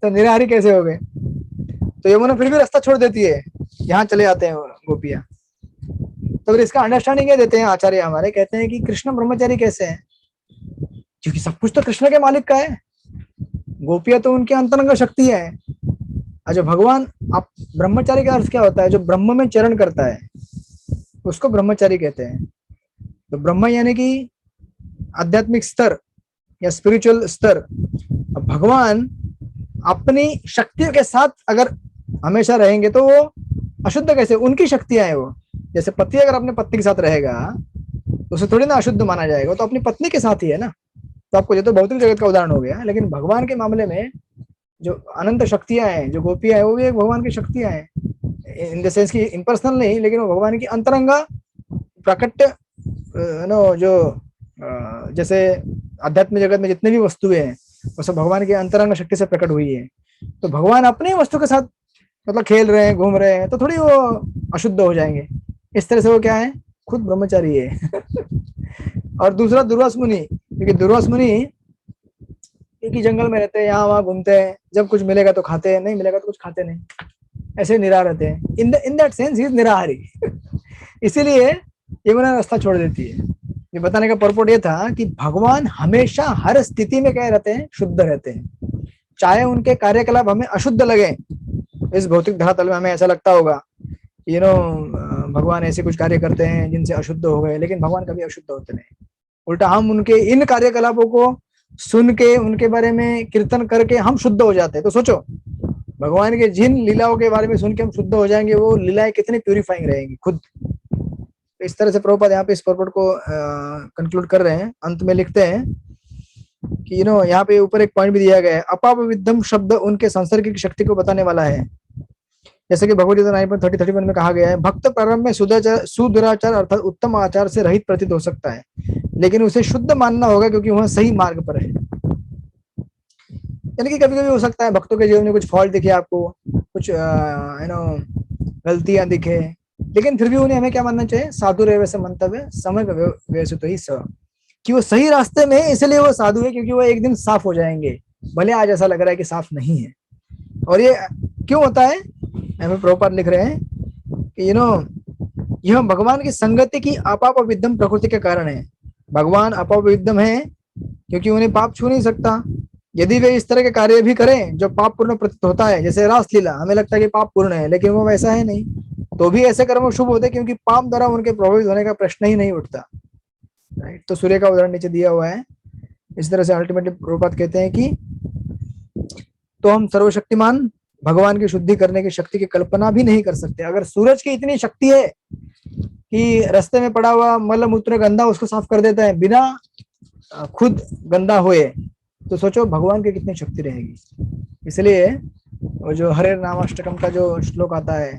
तो निराहारी कैसे हो गए? तो यमुना फिर भी रास्ता छोड़ देती है, यहाँ चले जाते हैं गोपियां। तो फिर इसका अंडरस्टैंडिंग ये देते हैं आचार्य हमारे, कहते हैं कि कृष्ण ब्रह्मचारी कैसे है, क्योंकि सब कुछ तो कृष्ण के मालिक का है, गोपियां तो उनके अंतरंग शक्ति है। अच्छा भगवान, आप ब्रह्मचारी का अर्थ क्या होता है? जो ब्रह्म में चरण करता है उसको ब्रह्मचारी कहते हैं। तो ब्रह्म यानी कि आध्यात्मिक स्तर या स्पिरिचुअल स्तर। अब भगवान अपनी शक्तियों के साथ अगर हमेशा रहेंगे तो वो अशुद्ध कैसे? उनकी शक्तियां हैं वो। जैसे पति अगर अपने पत्नी के साथ रहेगा तो उसे थोड़ी ना अशुद्ध माना जाएगा, तो अपनी पत्नी के साथ ही है ना। तो आपको ये तो भौतिक जगत का उदाहरण हो गया, लेकिन भगवान के मामले में जो अनंत शक्तियां हैं, जो गोपियां हैं, वो भी एक भगवान की शक्तियां हैं, इन द सेंस की इम्पर्सनल नहीं, लेकिन वो भगवान की अंतरंगा प्रकट जो जैसे आध्यात्मिक जगत में जितने भी वस्तुएं हैं वो सब भगवान की अंतरंग शक्ति से प्रकट हुई है। तो भगवान अपनी वस्तु के साथ मतलब खेल रहे हैं, घूम रहे हैं, तो थोड़ी वो अशुद्ध हो जाएंगे। इस तरह से वो क्या है, खुद ब्रह्मचारी है और दूसरा दुर्वास मुनि, क्योंकि दुर्वास मुनि एक ही जंगल में रहते हैं, यहाँ वहां घूमते हैं, जब कुछ मिलेगा तो खाते हैं, नहीं मिलेगा तो कुछ खाते नहीं। ऐसे निराहार रहते हैं। In that sense he is निराहारी। इसीलिए यमुना रास्ता छोड़ देती है। ये बताने का पर्पट ये था कि भगवान हमेशा हर स्थिति में क्या रहते हैं, शुद्ध रहते हैं, चाहे उनके कार्यकलाप हमें अशुद्ध लगे। इस भौतिक धरातल में हमें ऐसा लगता होगा भगवान ऐसे कुछ कार्य करते हैं जिनसे अशुद्ध हो गए, लेकिन भगवान कभी अशुद्ध होते नहीं। उल्टा हम उनके इन कार्यकलापों को सुन के, उनके बारे में कीर्तन करके हम शुद्ध हो जाते हैं। तो सोचो, भगवान के जिन लीलाओं के बारे में सुन के हम शुद्ध हो जाएंगे, वो लीलाएं कितनी प्यूरिफाइंग रहेंगी खुद। तो इस तरह से प्रभुपाद यहाँ पे इस पर्पट को कंक्लूड कर रहे हैं। अंत में लिखते हैं कि यहाँ पे ऊपर एक पॉइंट भी दिया गया है, अपापविद्धम शब्द उनके सांसर्गिक शक्ति को बताने वाला है। जैसे कि भगवद गीता 9:30-31 में कहा गया है, भक्त प्रारंभ में सुदुराचार अर्थात उत्तम आचार से रहित प्रतीत हो सकता है, लेकिन उसे शुद्ध मानना होगा क्योंकि वह सही मार्ग पर है। यानी कि कभी कभी हो सकता है भक्तों के जीवन में कुछ फॉल्ट दिखे आपको, कुछ गलतियां दिखे, लेकिन फिर भी उन्हें हमें क्या मानना चाहिए, साधु रहे वैसे मंतव्य समय व्यवस्थित ही स, कि वो सही रास्ते में है, इसलिए वो साधु है, क्योंकि वो एक दिन साफ हो जाएंगे, भले आज ऐसा लग रहा है कि साफ नहीं है। और ये क्यों होता है, हमें प्रभुपाद लिख रहे हैं कि यह भगवान की संगति की अपापविद्धम प्रकृति के कारण है। भगवान अपापविद्धम है क्योंकि उन्हें पाप छू नहीं सकता। यदि वे इस तरह के कार्य भी करें जो पाप पूर्ण प्रतीत होता है, जैसे रासलीला, हमें लगता है कि पाप पूर्ण है, लेकिन वो वैसा है नहीं, तो भी ऐसे कर्म शुभ होते क्योंकि पाप द्वारा उनके प्रभावित होने का प्रश्न ही नहीं उठता। राइट, तो सूर्य का उदाहरण नीचे दिया हुआ है। इस तरह से अल्टीमेटली प्रभुपाद कहते हैं कि तो हम सर्वशक्तिमान भगवान की शुद्धि करने की शक्ति की कल्पना भी नहीं कर सकते। अगर सूरज की इतनी शक्ति है कि रास्ते में पड़ा हुआ मल मूत्र गंदा उसको साफ कर देता है बिना खुद गंदा हुए, तो सोचो भगवान की कितनी शक्ति रहेगी। इसलिए वो जो हरे नामाष्टकम का जो श्लोक आता है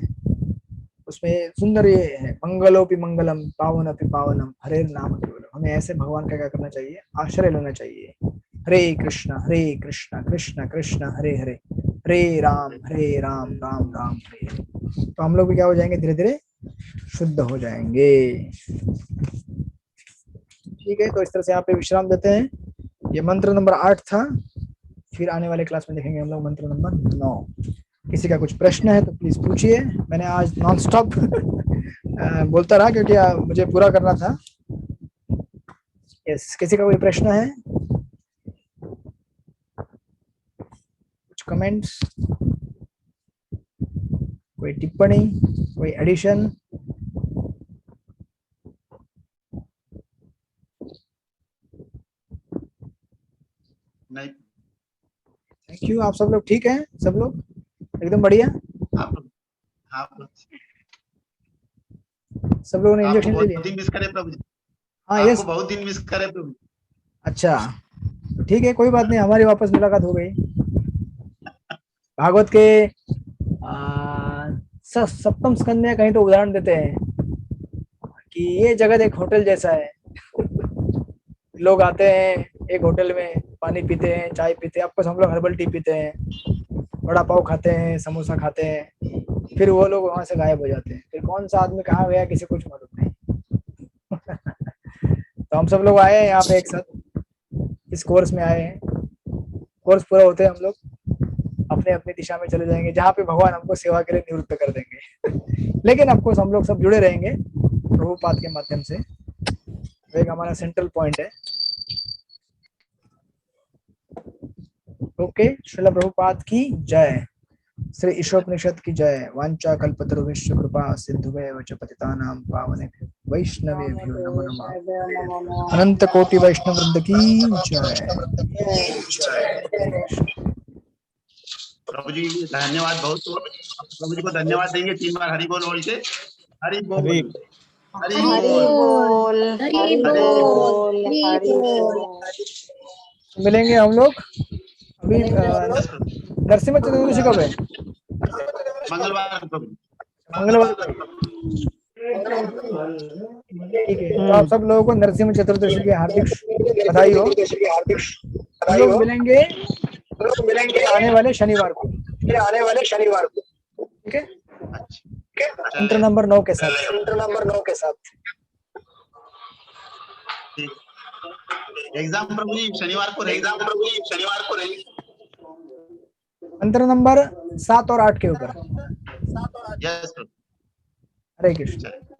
उसमें सुंदर ये है, मंगलोपि मंगलम पावनपि पावनम हरे नाम केवलम। हमें ऐसे भगवान का क्या करना चाहिए, आश्रय लेना चाहिए। हरे कृष्ण कृष्ण कृष्ण हरे हरे, हरे राम राम राम हरे हरे। तो हम लोग भी क्या हो जाएंगे, धीरे धीरे शुद्ध हो जाएंगे। ठीक है, तो इस तरह से यहाँ पे विश्राम देते हैं। ये मंत्र नंबर 8 था, फिर आने वाले क्लास में देखेंगे हम लोग मंत्र नंबर 9। किसी का कुछ प्रश्न है तो प्लीज पूछिए। मैंने आज नॉन स्टॉप बोलता रहा क्योंकि मुझे पूरा करना था। यस, किसी का कोई प्रश्न है, कुछ कमेंट्स, कोई टिप्पणी, कोई एडिशन? नहीं। Thank you. आप सब लोग ठीक हैं? सब लोग एकदम बढ़िया? आप सब लोगों ने इंजेक्शन ले लिया? बहुत दिन मिस करे प्रभु जी। हाँ, आपको यस, बहुत दिन मिस करे प्रभु। अच्छा, तो ठीक है, कोई बात नहीं, हमारी वापस मुलाकात हो गई। भागवत के सप्तम स्कंद में कहीं तो उदाहरण देते हैं कि ये जगत एक होटल जैसा है। लोग आते हैं एक होटल में, पानी पीते हैं, चाय पीते हैं, आपको हम लोग हर्बल टी पीते हैं, बड़ा पाव खाते हैं, समोसा खाते हैं, फिर वो लोग वहां से गायब हो जाते हैं। फिर कौन सा आदमी कहाँ गया किसी कुछ मालूम नहीं। तो हम सब लोग आए हैं यहाँ पे एक साथ, इस कोर्स में आए हैं। कोर्स पूरा होते हैं हम लोग अपने अपनी दिशा में चले जाएंगे, जहाँ पे भगवान हमको सेवा के लिए निवृत्त कर देंगे। लेकिन ऑफकोर्स हम लोग सब जुड़े रहेंगे प्रभुपाद के माध्यम से, एक हमारा सेंट्रल पॉइंट है। ओके, श्रील प्रभुपाद की जय, श्री ईशोपनिषद की जय। वांछा कल्पतरुभ्यश्च कृपा सिन्धुभ्येव च पतितानां पावनेभ्यो वैष्णवेभ्यो नमो नमः। अनंत कोटि वैष्णव वृंद की जय। प्रभु जी धन्यवाद बहुत। प्रभु जी को धन्यवाद देंगे 3 बार हरि बोल बोल के। हरि बोल, हरि बोल, हरि बोल, हरि बोल। मिलेंगे हम लोग अभी। नरसिम्हा चतुर्दशी कब है? मंगलवार प्रभु। मंगलवार। ठीक है, तो आप सब लोगों को नरसिम्हा चतुर्दशी की हार्दिक बधाई हो। हम लोग मिलेंगे आने वाले शनिवार को। ठीक है, मंत्र नंबर 9 के साथ। एग्जाम प्रभु जी शनिवार को रहेगी। मंत्र नंबर 7 और 8 के ऊपर। यस प्रभु। हरे कृष्ण। चलिए।